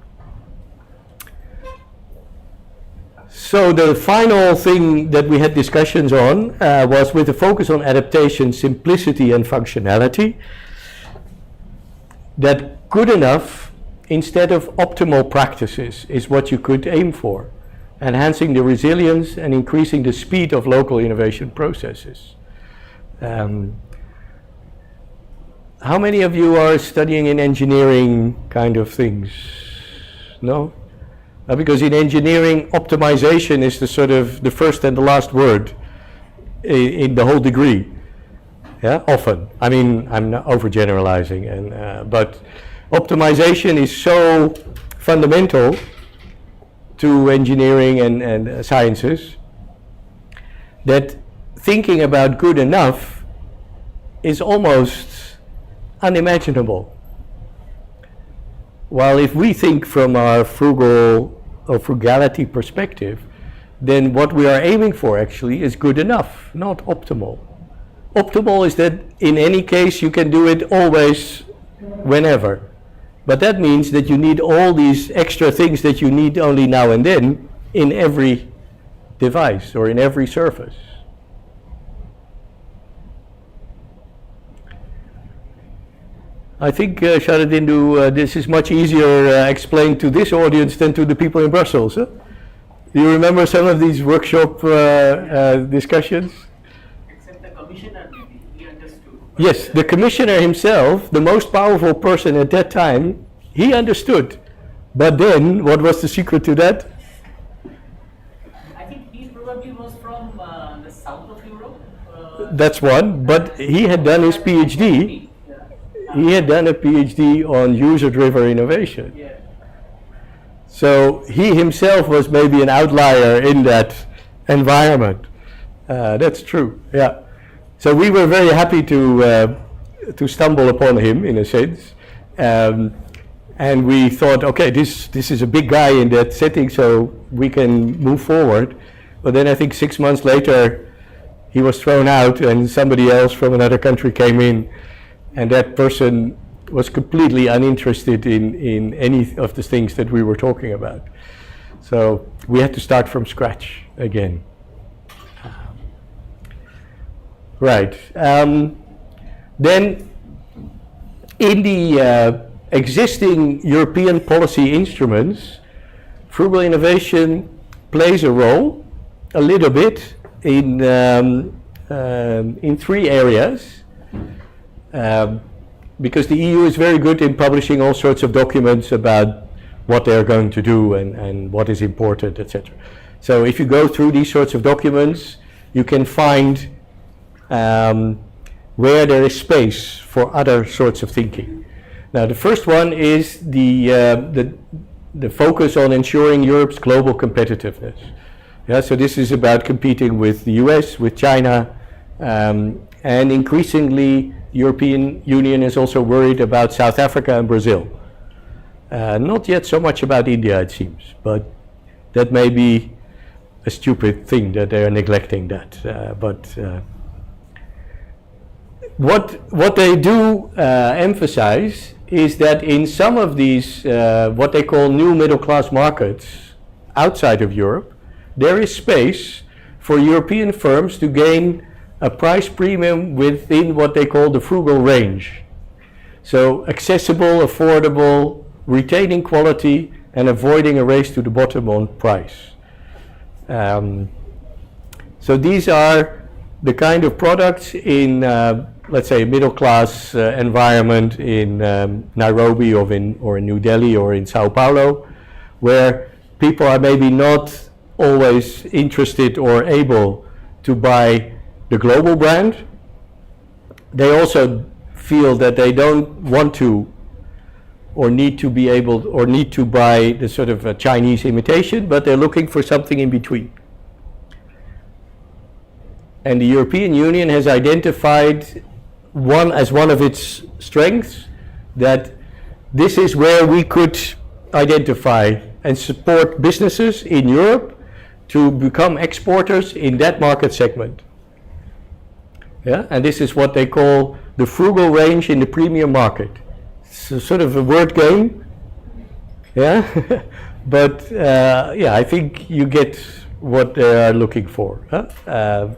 So the final thing that we had discussions on was with a focus on adaptation, simplicity and functionality, that good enough instead of optimal practices is what you could aim for, enhancing the resilience and increasing the speed of local innovation processes. How many of you are studying in engineering kind of things? No? Because in engineering, optimization is the sort of the first and the last word in the whole degree. Yeah, often. I mean, I'm not overgeneralizing, but optimization is so fundamental to engineering and sciences that thinking about good enough is almost unimaginable. While if we think from our frugal or frugality perspective, then what we are aiming for actually is good enough, not optimal. Optimal is that in any case you can do it always, whenever. But that means that you need all these extra things that you need only now and then in every device or in every surface. I think, Sharadindu, this is much easier explained to this audience than to the people in Brussels. Huh? Do you remember some of these workshop discussions? Except the commissioner, maybe, he understood. Yes, the commissioner himself, the most powerful person at that time, he understood. But then, what was the secret to that? I think he probably was from the south of Europe. That's one, but he had done his PhD. He had done a PhD on user-driven innovation. Yeah. So he himself was maybe an outlier in that environment. That's true, yeah. So we were very happy to stumble upon him, in a sense. And we thought, okay, this is a big guy in that setting, so we can move forward. But then I think 6 months later, he was thrown out and somebody else from another country came in. And that person was completely uninterested in any of the things that we were talking about. So we had to start from scratch again. Right. Then, in the existing European policy instruments, frugal innovation plays a role, a little bit, in 3 areas. Because the EU is very good in publishing all sorts of documents about what they're going to do and what is important, etc. So if you go through these sorts of documents, you can find where there is space for other sorts of thinking. Now, the first one is the focus on ensuring Europe's global competitiveness. Yeah, so this is about competing with the US, with China, and increasingly European Union is also worried about South Africa and Brazil. Not yet so much about India, it seems, but that may be a stupid thing that they are neglecting that. What they do emphasize is that in some of these, what they call new middle class markets outside of Europe, there is space for European firms to gain a price premium within what they call the frugal range. So accessible, affordable, retaining quality, and avoiding a race to the bottom on price. So these are the kind of products in, let's say, a middle class environment in Nairobi or in New Delhi or in Sao Paulo, where people are maybe not always interested or able to buy the global brand. They also feel that they don't want to or need to be able or need to buy the sort of a Chinese imitation, but they're looking for something in between. And the European Union has identified as one of its strengths that this is where we could identify and support businesses in Europe to become exporters in that market segment. Yeah, and this is what they call the frugal range in the premium market. It's a sort of a word game, yeah, but yeah, I think you get what they are looking for. Huh?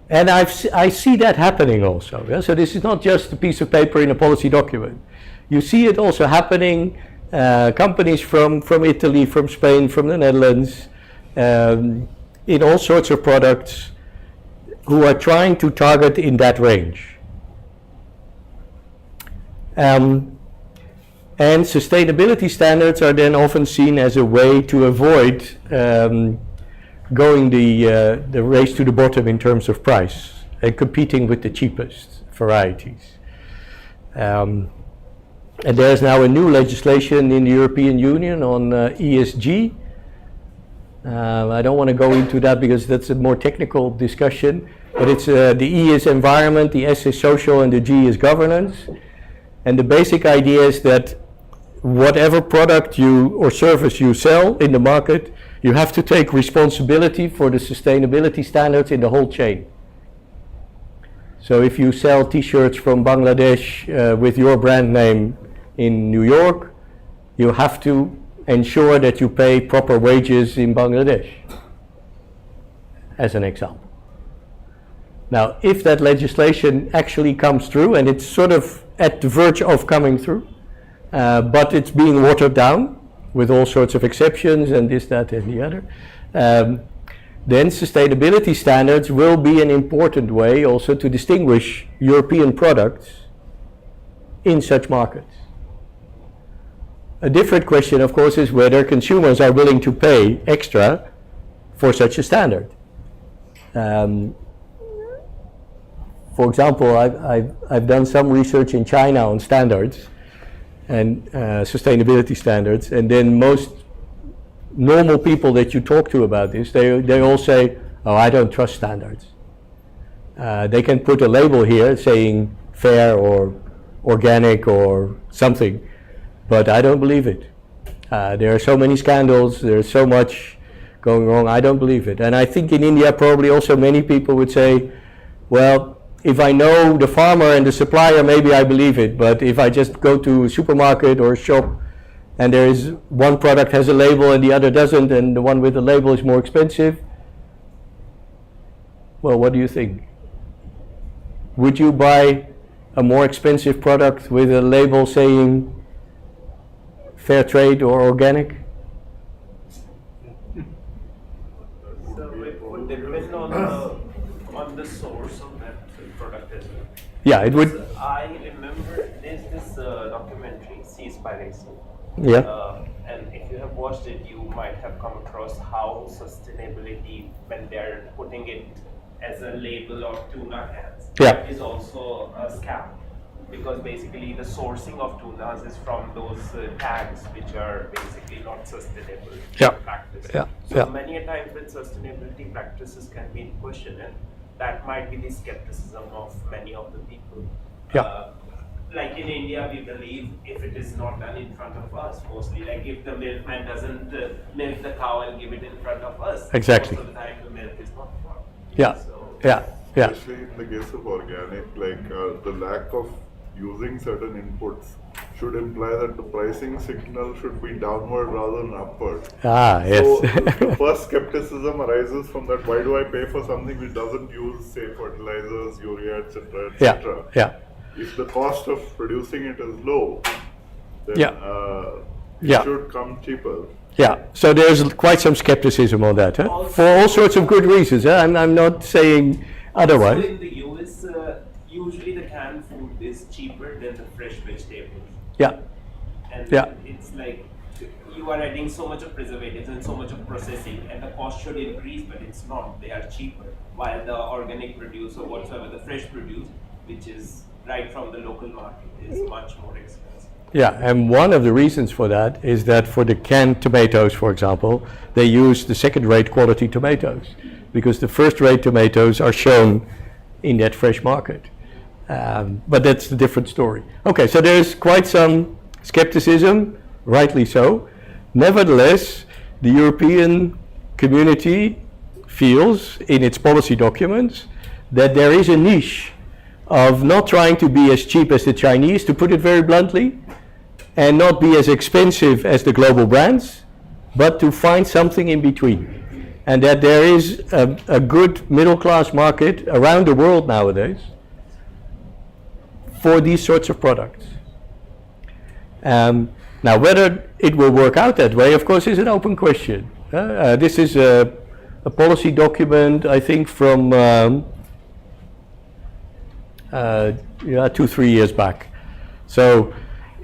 And I see that happening also. Yeah? So this is not just a piece of paper in a policy document. You see it also happening. Companies from Italy, from Spain, from the Netherlands, in all sorts of products, who are trying to target in that range. And sustainability standards are then often seen as a way to avoid going the race to the bottom in terms of price and competing with the cheapest varieties. And there's now a new legislation in the European Union on ESG. I don't want to go into that because that's a more technical discussion, but it's the E is environment, the S is social, and the G is governance. And the basic idea is that whatever product or service you sell in the market, you have to take responsibility for the sustainability standards in the whole chain. So if you sell t-shirts from Bangladesh with your brand name in New York, you have to ensure that you pay proper wages in Bangladesh, as an example. Now, if that legislation actually comes through, and it's sort of at the verge of coming through, but it's being watered down with all sorts of exceptions and this, that, and the other, then sustainability standards will be an important way also to distinguish European products in such markets. A different question, of course, is whether consumers are willing to pay extra for such a standard. For example, I've done some research in China on standards and sustainability standards, and then most normal people that you talk to about this, they all say, oh, I don't trust standards. They can put a label here saying fair or organic or something, but I don't believe it. There are so many scandals, there's so much going wrong, I don't believe it. And I think in India probably also many people would say, well, if I know the farmer and the supplier, maybe I believe it, but if I just go to a supermarket or a shop and there is one product has a label and the other doesn't, and the one with the label is more expensive, well, what do you think? would you buy a more expensive product with a label saying fair trade or organic? So it would depend on the source of that product as well. Yeah, it would. So I remember there's this documentary, Seaspiration. Yeah. And if you have watched it, you might have come across how sustainability, when they're putting it as a label of tuna cans, Yeah. is also a scam. Because basically the sourcing of tunas is from those tags which are basically not sustainable Yeah. practices. Yeah. So Yeah. many a times when sustainability practices can be in question, and that might be the skepticism of many of the people. Yeah. Like in India, we believe if it is not done in front of us, mostly like if the milkman doesn't milk the cow and give it in front of us, Exactly. most of the time the milk is not bought. Yeah. So, Yeah. Yeah. Especially in the case of organic, like the lack of using certain inputs should imply that the pricing signal should be downward rather than upward. Ah, yes. So the first skepticism arises from that: why do I pay for something which doesn't use, say, fertilizers, urea, etc., Yeah. etc.? Yeah. If the cost of producing it is low, then Yeah. it Yeah. should come cheaper. Yeah, so there's quite some skepticism on that, huh? For all sorts of good reasons. Huh? I'm not saying So otherwise. in the US, usually the canned food is cheaper than the fresh vegetables. Yeah, And Yeah. it's like you are adding so much of preservatives and so much of processing, and the cost should increase, but it's not. They are cheaper. While the organic produce or whatsoever, the fresh produce, which is right from the local market, is much more expensive. yeah, and one of the reasons for that is that for the canned tomatoes, for example, they use the second-rate quality tomatoes because the first-rate tomatoes are shown in that fresh market. But that's a different story. Okay, so there's quite some skepticism, rightly so. Nevertheless, the European community feels in its policy documents that there is a niche of not trying to be as cheap as the Chinese, to put it very bluntly, and not be as expensive as the global brands, but to find something in between. And that there is a good middle class market around the world nowadays for these sorts of products. Now, whether it will work out that way, of course, is an open question. This is a policy document, I think, from 2-3 years back. So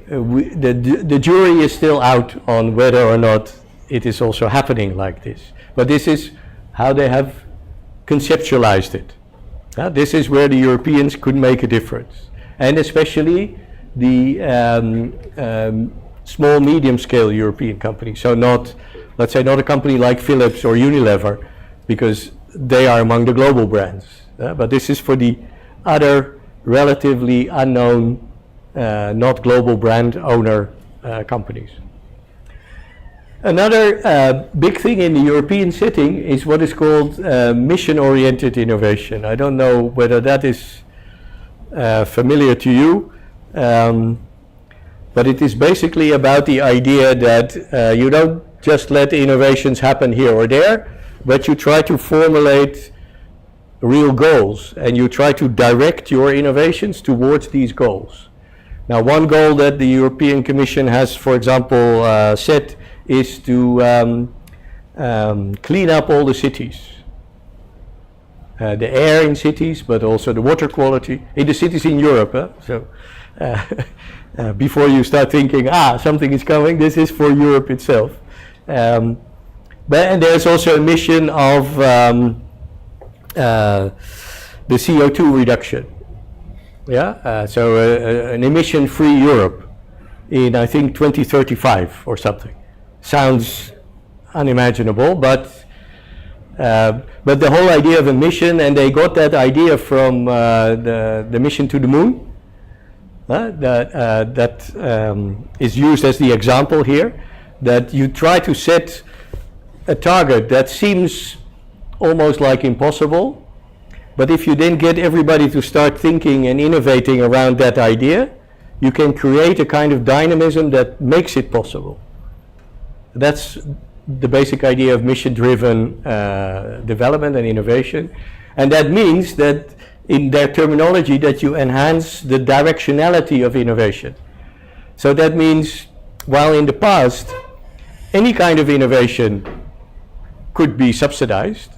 the jury is still out on whether or not it is also happening like this. But this is how they have conceptualized it. This is where the Europeans could make a difference. And especially the small, medium-scale European companies. So not, let's say, not a company like Philips or Unilever, because they are among the global brands. But this is for the other relatively unknown, not global brand owner companies. Another big thing in the European setting is what is called mission-oriented innovation. I don't know whether that is familiar to you, but it is basically about the idea that you don't just let innovations happen here or there, but you try to formulate real goals and you try to direct your innovations towards these goals. Now, one goal that the European Commission has, for example, set is to clean up all the cities. The air in cities, but also the water quality in the cities in Europe. So before you start thinking, something is coming, this is for Europe itself. And there's also a mission of the CO2 reduction. So an emission-free Europe in, I think, 2035 or something. Sounds unimaginable, but the whole idea of a mission, and they got that idea from the mission to the moon, that is used as the example here, that you try to set a target that seems almost like impossible, but if you then get everybody to start thinking and innovating around that idea, you can create a kind of dynamism that makes it possible. That's the basic idea of mission-driven development and innovation. And that means that in their terminology, that you enhance the directionality of innovation. So that means, while in the past, any kind of innovation could be subsidized,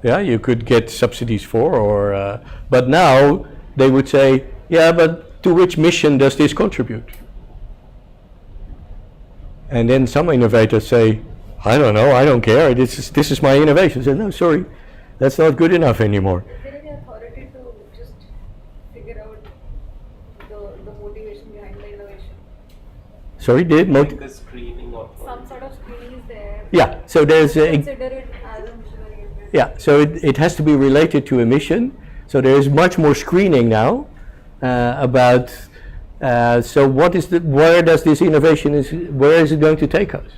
yeah, you could get subsidies for, or but now they would say, yeah, but to which mission does this contribute? And then some innovators say, I don't know, I don't care, this is my innovation. I say, no, sorry, that's not good enough anymore. Is there any authority to just figure out the motivation behind the innovation? Sorry, Like a screening or Some sort of screening is there. yeah, so there's Consider it as a missionary. yeah, so it has to be related to a mission. So there is much more screening now about. So where does this innovation where is it going to take us?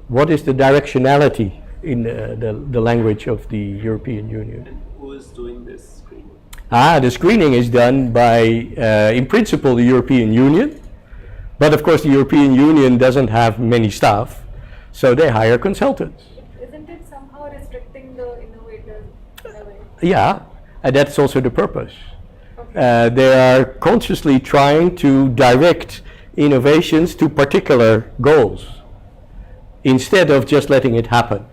What is the directionality in the language of the European Union? who is doing this screening? The screening is done by, in principle, the European Union. But of course, the European Union doesn't have many staff, so they hire consultants. Isn't it somehow restricting the innovators in a way? Yeah, and that's also the purpose. They are consciously trying to direct innovations to particular goals instead of just letting it happen.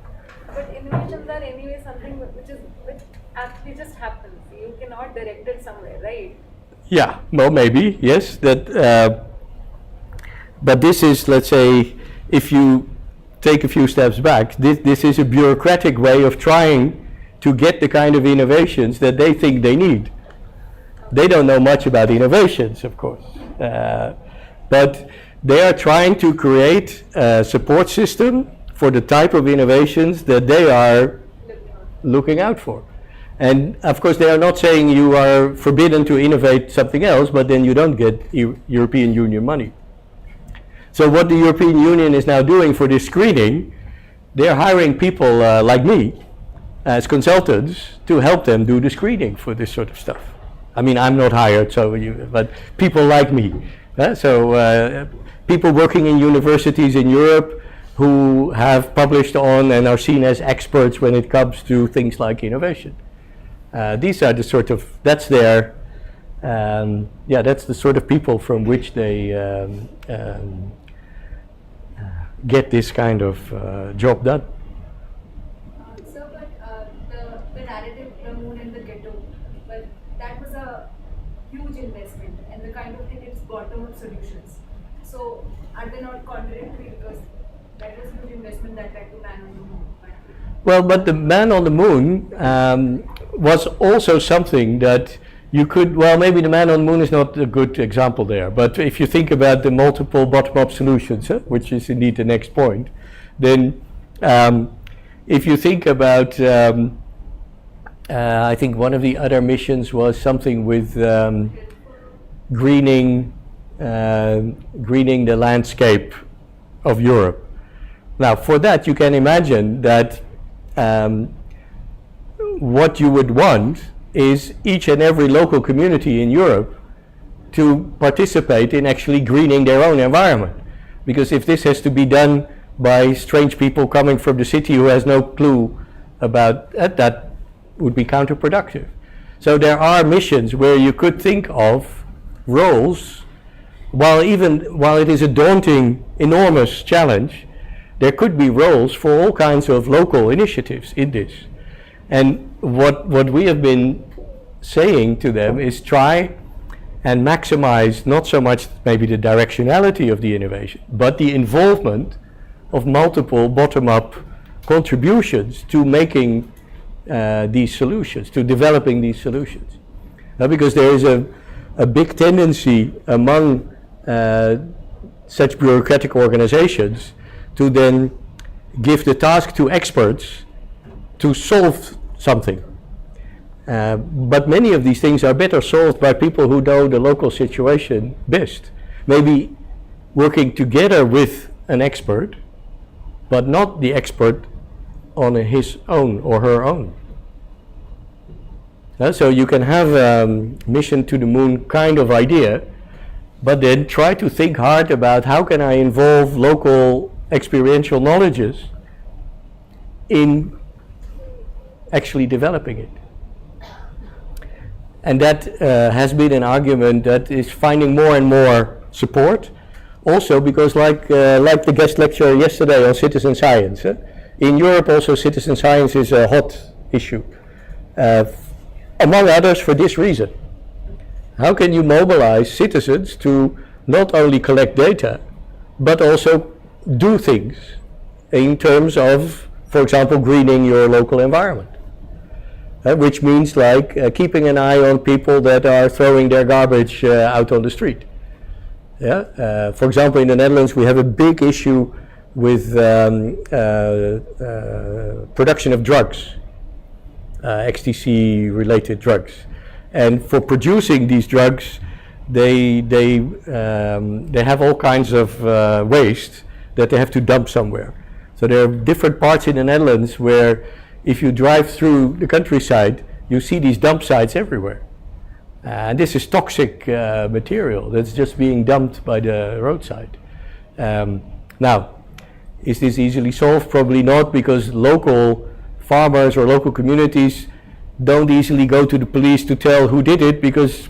But innovations are anyway something which actually just happens. You cannot direct it somewhere, right? Yeah, well, maybe, yes. But this is, let's say, if you take a few steps back, this is a bureaucratic way of trying to get the kind of innovations that they think they need. They don't know much about innovations, of course, but they are trying to create a support system for the type of innovations that they are looking out for. And of course, they are not saying you are forbidden to innovate something else, but then you don't get European Union money. So what the European Union is now doing for this screening, they're hiring people like me as consultants to help them do the screening for this sort of stuff. I mean, I'm not hired, but people like me. People working in universities in Europe who have published on and are seen as experts when it comes to things like innovation. These are the sort of, that's the sort of people from which they get this kind of job done. Sir, but the narrative, the moon and the ghetto, well, that was a huge investment, and the kind of thing it's bottom-up solutions. So, are they not contradictory, because that was a huge investment that led to man on the moon? Well, but the man on the moon was also something that you could, well, maybe the man on the moon is not a good example there, but if you think about the multiple bottom-up solutions, which is indeed the next point, then if you think about, I think one of the other missions was something with greening the landscape of Europe. Now, for that, you can imagine that what you would want is each and every local community in Europe to participate in actually greening their own environment. Because if this has to be done by strange people coming from the city who has no clue about that would be counterproductive. So there are missions where you could think of roles, while it is a daunting, enormous challenge, there could be roles for all kinds of local initiatives in this. And what we have been saying to them is try and maximize not so much maybe the directionality of the innovation, but the involvement of multiple bottom-up contributions to making these solutions, to developing these solutions. Because there is a big tendency among such bureaucratic organizations to then give the task to experts to solve something. But many of these things are better solved by people who know the local situation best. Maybe working together with an expert, but not the expert on his own or her own. So you can have a mission to the moon kind of idea, but then try to think hard about how can I involve local experiential knowledges in actually developing it. And that has been an argument that is finding more and more support. Also because like the guest lecture yesterday on citizen science, in Europe also citizen science is a hot issue. Among others for this reason. How can you mobilize citizens to not only collect data, but also do things in terms of, for example, greening your local environment? Which means like keeping an eye on people that are throwing their garbage out on the street. Yeah? For example, in the Netherlands we have a big issue with production of drugs, ecstasy related drugs. And for producing these drugs, they have all kinds of waste that they have to dump somewhere. So there are different parts in the Netherlands where if you drive through the countryside, you see these dump sites everywhere. And this is toxic material that's just being dumped by the roadside. Now, is this easily solved? Probably not, because local farmers or local communities don't easily go to the police to tell who did it, because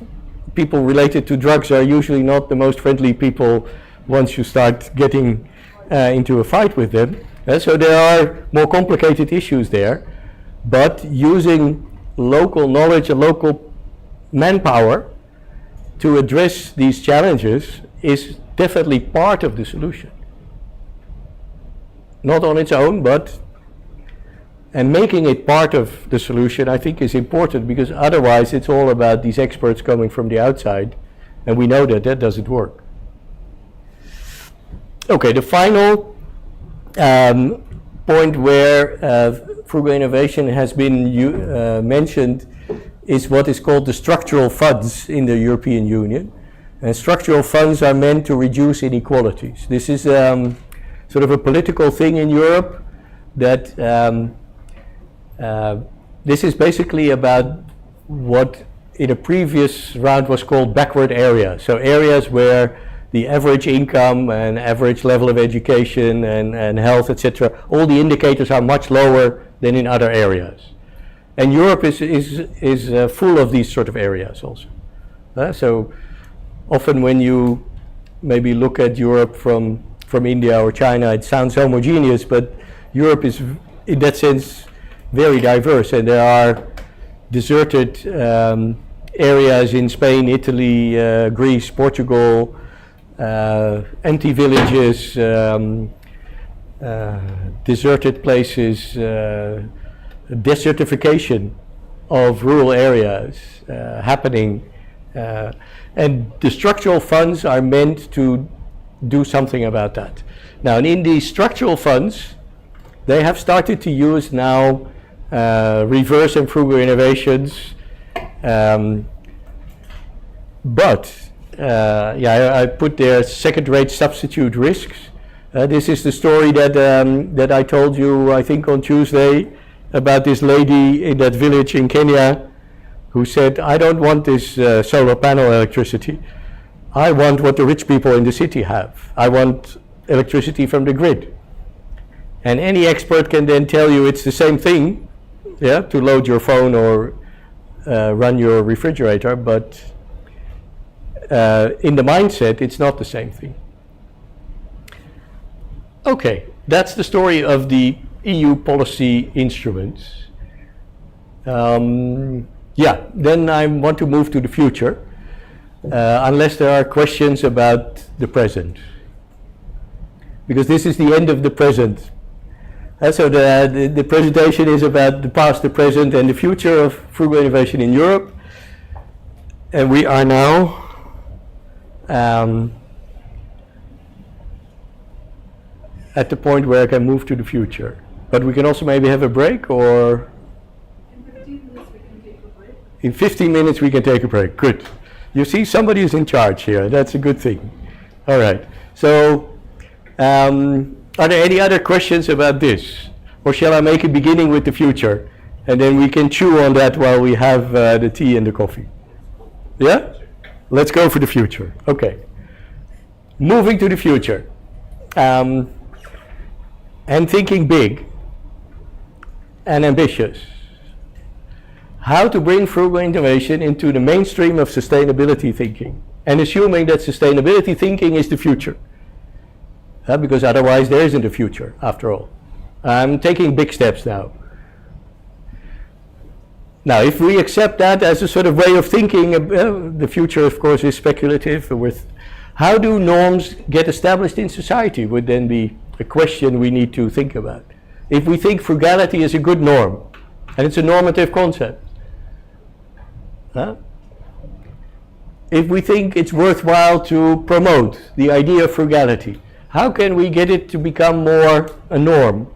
people related to drugs are usually not the most friendly people once you start getting into a fight with them. So there are more complicated issues there, but using local knowledge and local manpower to address these challenges is definitely part of the solution. Not on its own, but and making it part of the solution I think is important, because otherwise it's all about these experts coming from the outside, and we know that that doesn't work. Okay, the final point where frugal innovation has been mentioned is what is called the structural funds in the European Union. And structural funds are meant to reduce inequalities. This is sort of a political thing in Europe that this is basically about what in a previous round was called backward areas. So areas where the average income and average level of education and health, etc., all the indicators are much lower than in other areas. And Europe is full of these sort of areas also. So often when you maybe look at Europe from India or China, it sounds homogeneous, but Europe is in that sense very diverse, and there are deserted areas in Spain, Italy, Greece, Portugal, empty villages, deserted places, desertification of rural areas happening, and the structural funds are meant to do something about that. Now, and in these structural funds, they have started to use now reverse and frugal innovations, but I put there second-rate substitute risks. This is the story that I told you, I think, on Tuesday, about this lady in that village in Kenya who said, I don't want this solar panel electricity. I want what the rich people in the city have. I want electricity from the grid. And any expert can then tell you it's the same thing, yeah, to load your phone or run your refrigerator, but in the mindset, it's not the same thing. Okay, that's the story of the EU policy instruments. Then I want to move to the future, unless there are questions about the present. Because this is the end of the present. So the presentation is about the past, the present, and the future of frugal innovation in Europe. And we are now at the point where I can move to the future. But we can also maybe have a break, or in 15 minutes we can take a break. Good. You see, somebody is in charge here. That's a good thing. All right. So, are there any other questions about this? Or shall I make a beginning with the future? And then we can chew on that while we have the tea and the coffee. Yeah? Let's go for the future. Okay. Moving to the future. And thinking big and ambitious. how to bring frugal innovation into the mainstream of sustainability thinking, and assuming that sustainability thinking is the future. Because otherwise there isn't a future, after all. I'm taking big steps now. Now, if we accept that as a sort of way of thinking, the future, of course, is speculative. How do norms get established in society would then be a question we need to think about. If we think frugality is a good norm, and it's a normative concept, if we think it's worthwhile to promote the idea of frugality, how can we get it to become more a norm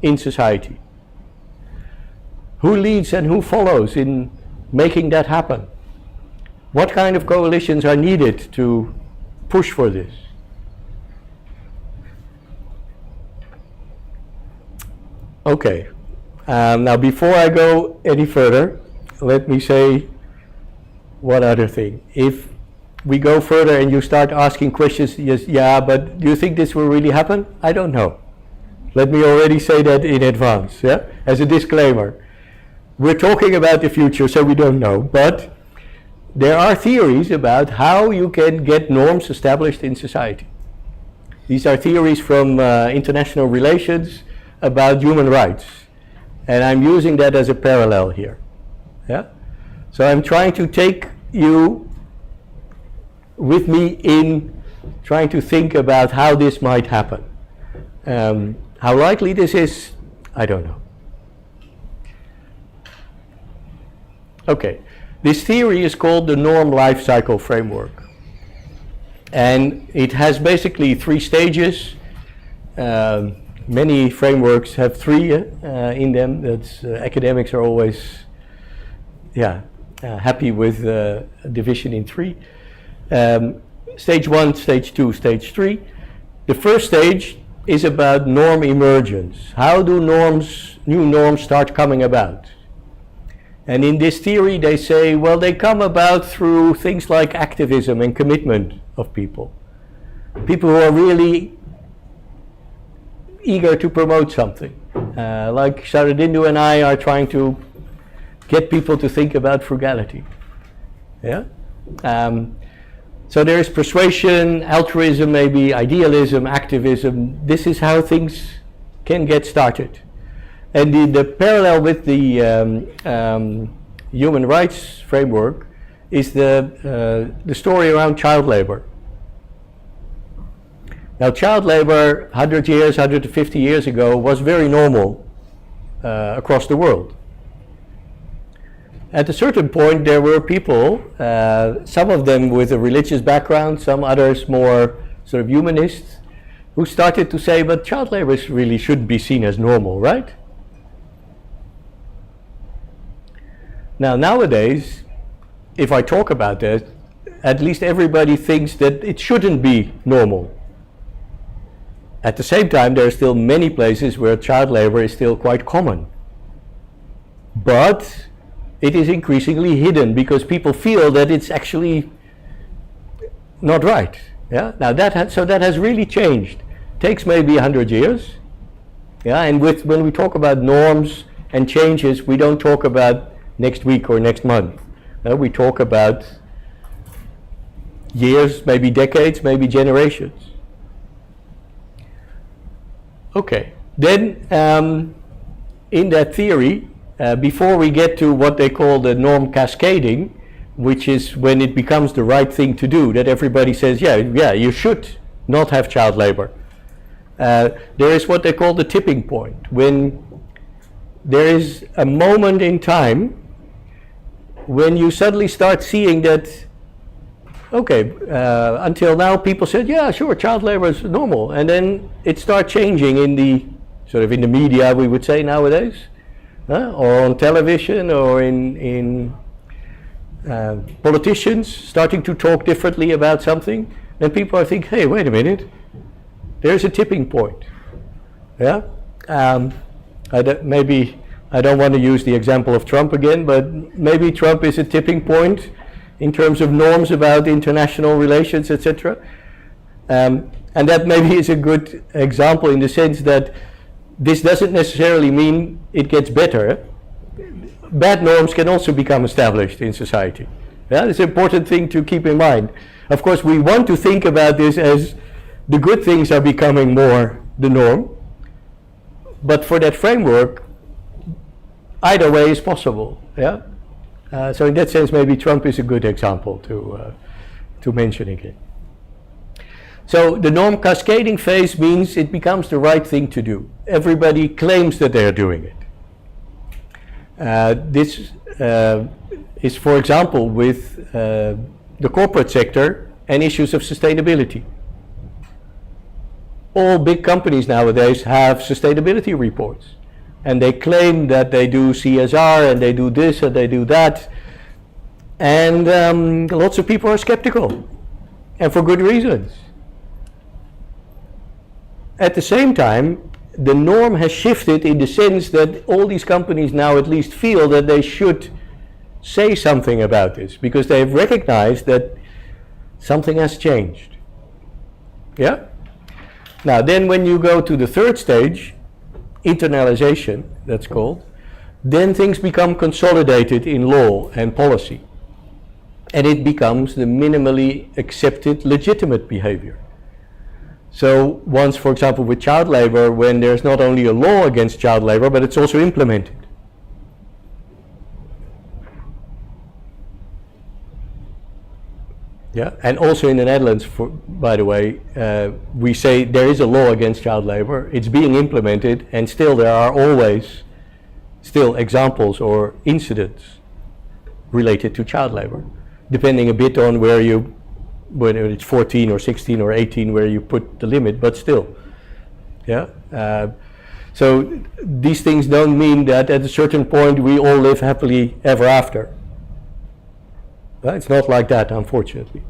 in society? Who leads and who follows in making that happen? What kind of coalitions are needed to push for this? Okay, now before I go any further, let me say one other thing. If we go further and you start asking questions, yes, yeah, but do you think this will really happen? I don't know. Let me already say that in advance, yeah, as a disclaimer. We're talking about the future, so we don't know, but there are theories about how you can get norms established in society. These are theories from international relations about human rights, and I'm using that as a parallel here. Yeah? So I'm trying to take you with me in trying to think about how this might happen. How likely this is, I don't know. Okay, this theory is called the norm life cycle framework, and it has basically 3 stages. Many frameworks have 3 in them. That's academics are always happy with division in 3. Stage 1, stage 2, stage 3. The first stage is about norm emergence. How do new norms start coming about? And in this theory they say, well, they come about through things like activism and commitment of people. People who are really eager to promote something. Like Sharadindu and I are trying to get people to think about frugality. Yeah? So there is persuasion, altruism maybe, idealism, activism. This is how things can get started. And the parallel with the human rights framework is the story around child labor. Now, child labor 100 years, 150 years ago was very normal across the world. At a certain point, there were people, some of them with a religious background, some others more sort of humanists, who started to say, but child labor really shouldn't be seen as normal, right? Now, nowadays, if I talk about that, at least everybody thinks that it shouldn't be normal. At the same time, there are still many places where child labor is still quite common. But it is increasingly hidden because people feel that it's actually not right. Yeah? Now that has really changed. Takes maybe 100 years. Yeah? And when we talk about norms and changes, we don't talk about next week or next month. We talk about years, maybe decades, maybe generations. Okay, then in that theory, before we get to what they call the norm cascading, which is when it becomes the right thing to do, that everybody says, yeah, you should not have child labor. There is what they call the tipping point, when there is a moment in time when you suddenly start seeing that, okay, until now people said, yeah, sure, child labor is normal, and then it starts changing in the media, we would say nowadays, or on television, or in politicians starting to talk differently about something. Then people are thinking, hey, wait a minute, there's a tipping point. Yeah, maybe I don't want to use the example of Trump again, but maybe Trump is a tipping point in terms of norms about international relations, etc. And that maybe is a good example in the sense that this doesn't necessarily mean it gets better. bad norms can also become established in society. Yeah, it's an important thing to keep in mind. Of course, we want to think about this as the good things are becoming more the norm, but for that framework, either way is possible. Yeah. So in that sense, maybe Trump is a good example to mention again. So the norm cascading phase means it becomes the right thing to do. Everybody claims that they are doing it. This is, for example, with the corporate sector and issues of sustainability. All big companies nowadays have sustainability reports, and they claim that they do CSR and they do this and they do that, and lots of people are skeptical, and for good reasons. At the same time, the norm has shifted in the sense that all these companies now at least feel that they should say something about this, because they have recognized that something has changed. Yeah? Now then, when you go to the third stage, internalization, that's called, then things become consolidated in law and policy, and it becomes the minimally accepted legitimate behavior. So once, for example, with child labor, when there's not only a law against child labor, but it's also implemented. Yeah, and also in the Netherlands, by the way, we say there is a law against child labor, it's being implemented, and still there are always still examples or incidents related to child labor, depending a bit on whether it's 14 or 16 or 18 where you put the limit, but still. Yeah. So these things don't mean that at a certain point we all live happily ever after. Well, it's not like that, unfortunately.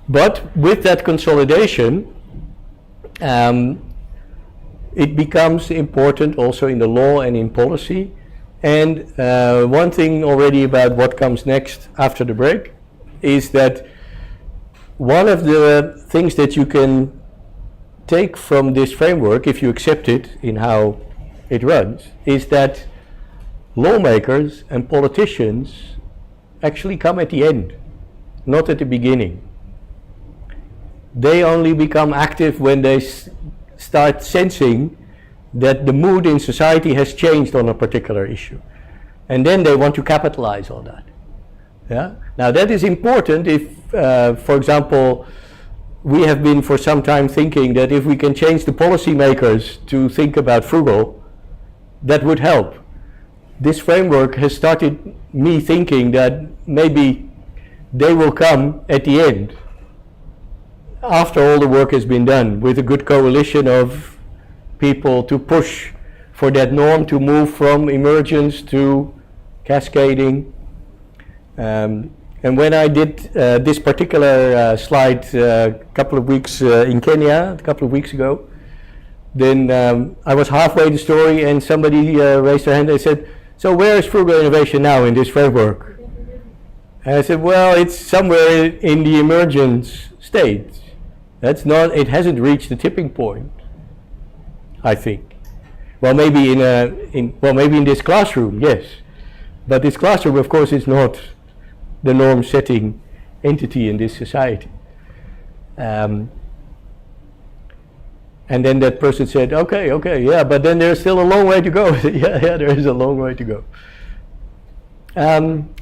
But with that consolidation, it becomes important also in the law and in policy. And one thing already about what comes next after the break is that one of the things that you can take from this framework, if you accept it in how it runs, is that lawmakers and politicians actually come at the end, not at the beginning. They only become active when they start sensing that the mood in society has changed on a particular issue. And then they want to capitalize on that. Yeah? Now that is important if, for example, we have been for some time thinking that if we can change the policymakers to think about frugal, that would help. This framework has started me thinking that maybe they will come at the end, after all the work has been done, with a good coalition of people to push for that norm to move from emergence to cascading. And when I did this particular slide a couple of weeks in Kenya, a couple of weeks ago, then I was halfway the story and somebody raised their hand and said, "So where is frugal innovation now in this framework?" And I said, well, it's somewhere in the emergence stage. That's not, it hasn't reached the tipping point, I think. Well, maybe maybe in this classroom, yes. But this classroom, of course, is not the norm-setting entity in this society. And then that person said, okay, yeah, but then there's still a long way to go. yeah, there is a long way to go.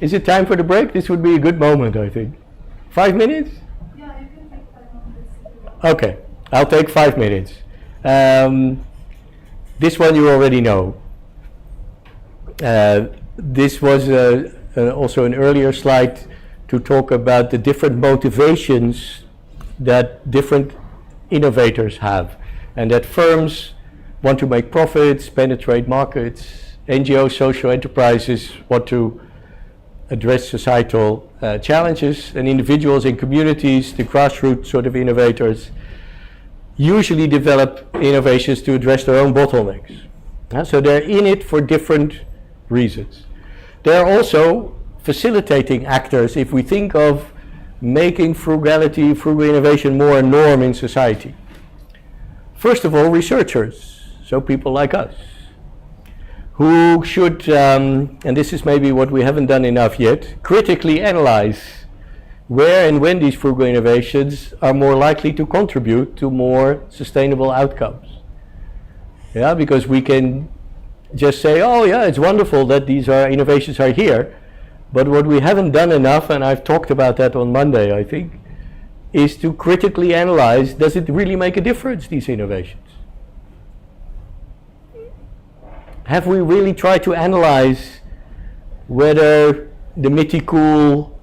Is it time for the break? This would be a good moment, I think. 5 minutes? Yeah, you can take 5 minutes. Okay, I'll take 5 minutes. This one you already know. This was also an earlier slide to talk about the different motivations that different innovators have, and that firms want to make profits, penetrate markets, NGOs, social enterprises want to address societal challenges, and individuals in communities, the grassroots sort of innovators, usually develop innovations to address their own bottlenecks. So they're in it for different reasons. They're also facilitating actors if we think of making frugality, frugal innovation more a norm in society. First of all, researchers, so people like us, who should, and this is maybe what we haven't done enough yet, critically analyze where and when these frugal innovations are more likely to contribute to more sustainable outcomes. Yeah, because we can just say, oh yeah, it's wonderful that these innovations are here, but what we haven't done enough, and I've talked about that on Monday, I think, is to critically analyze, does it really make a difference, these innovations? Have we really tried to analyze whether the Miti-Cool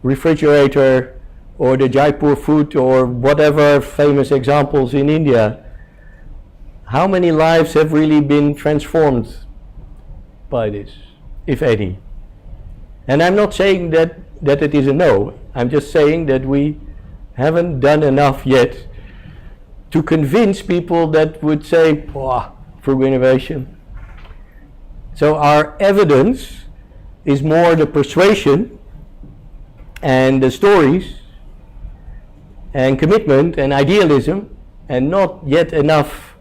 refrigerator or the Jaipur food or whatever famous examples in India, how many lives have really been transformed by this, if any? And I'm not saying that it is a no, I'm just saying that we haven't done enough yet to convince people that would say, wow, frugal innovation. So our evidence is more the persuasion and the stories and commitment and idealism, and not yet enough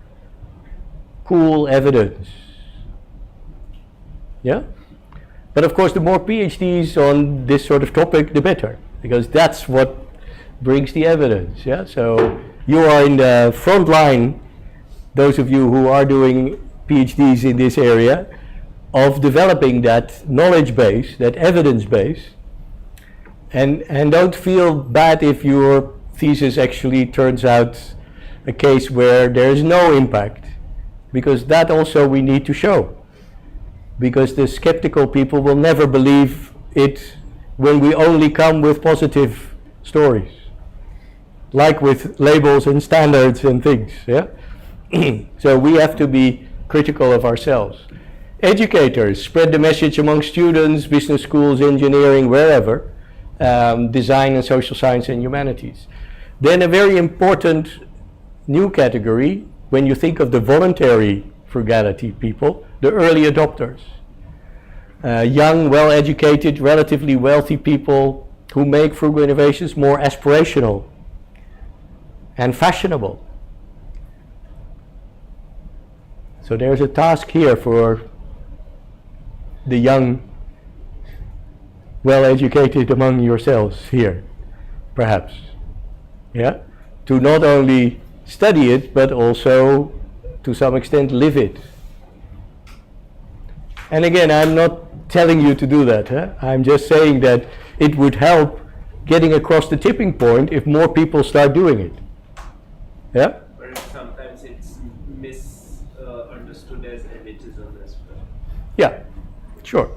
cool evidence. Yeah? But of course, the more PhDs on this sort of topic, the better, because that's what brings the evidence. Yeah? So you are in the front line, those of you who are doing PhDs in this area, of developing that knowledge base, that evidence base, and don't feel bad if your thesis actually turns out a case where there is no impact, because that also we need to show, because the skeptical people will never believe it when we only come with positive stories, like with labels and standards and things. Yeah. So we have to be critical of ourselves. Educators, spread the message among students, business schools, engineering, wherever, design and social science and humanities. Then a very important new category, when you think of the voluntary frugality people, the early adopters. Young, well-educated, relatively wealthy people who make frugal innovations more aspirational and fashionable. So there's a task here for the young, well-educated among yourselves here, perhaps, yeah, to not only study it, but also to some extent live it. And again, I'm not telling you to do that, huh? I'm just saying that it would help getting across the tipping point if more people start doing it. Yeah? But sometimes it's misunderstood as elitism as well. Yeah. Sure.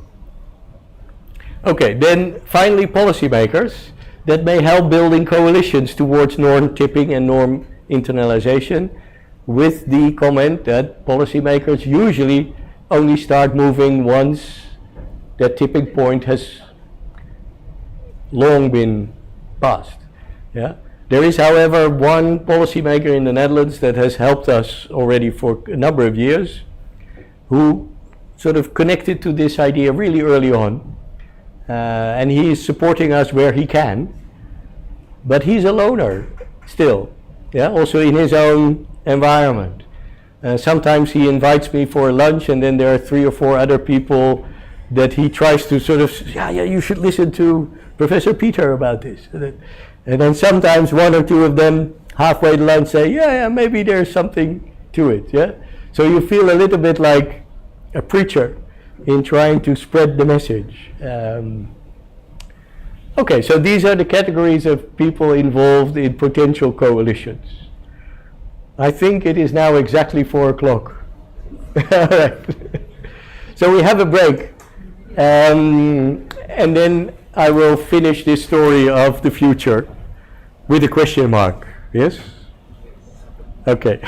Okay, then finally policymakers that may help building coalitions towards norm tipping and norm internalization, with the comment that policymakers usually only start moving once that tipping point has long been passed. Yeah? There is, however, one policymaker in the Netherlands that has helped us already for a number of years, who sort of connected to this idea really early on, and he is supporting us where he can, but he's a loner still, yeah, also in his own environment. Sometimes he invites me for lunch, and then there are 3 or 4 other people that he tries to sort of, yeah, you should listen to Professor Peter about this. And then sometimes 1 or 2 of them halfway to lunch say, yeah, maybe there's something to it, yeah. So you feel a little bit like a preacher in trying to spread the message. Okay, so these are the categories of people involved in potential coalitions. I think it is now exactly 4 o'clock. So we have a break, and then I will finish this story of the future with a question mark. Yes? Okay.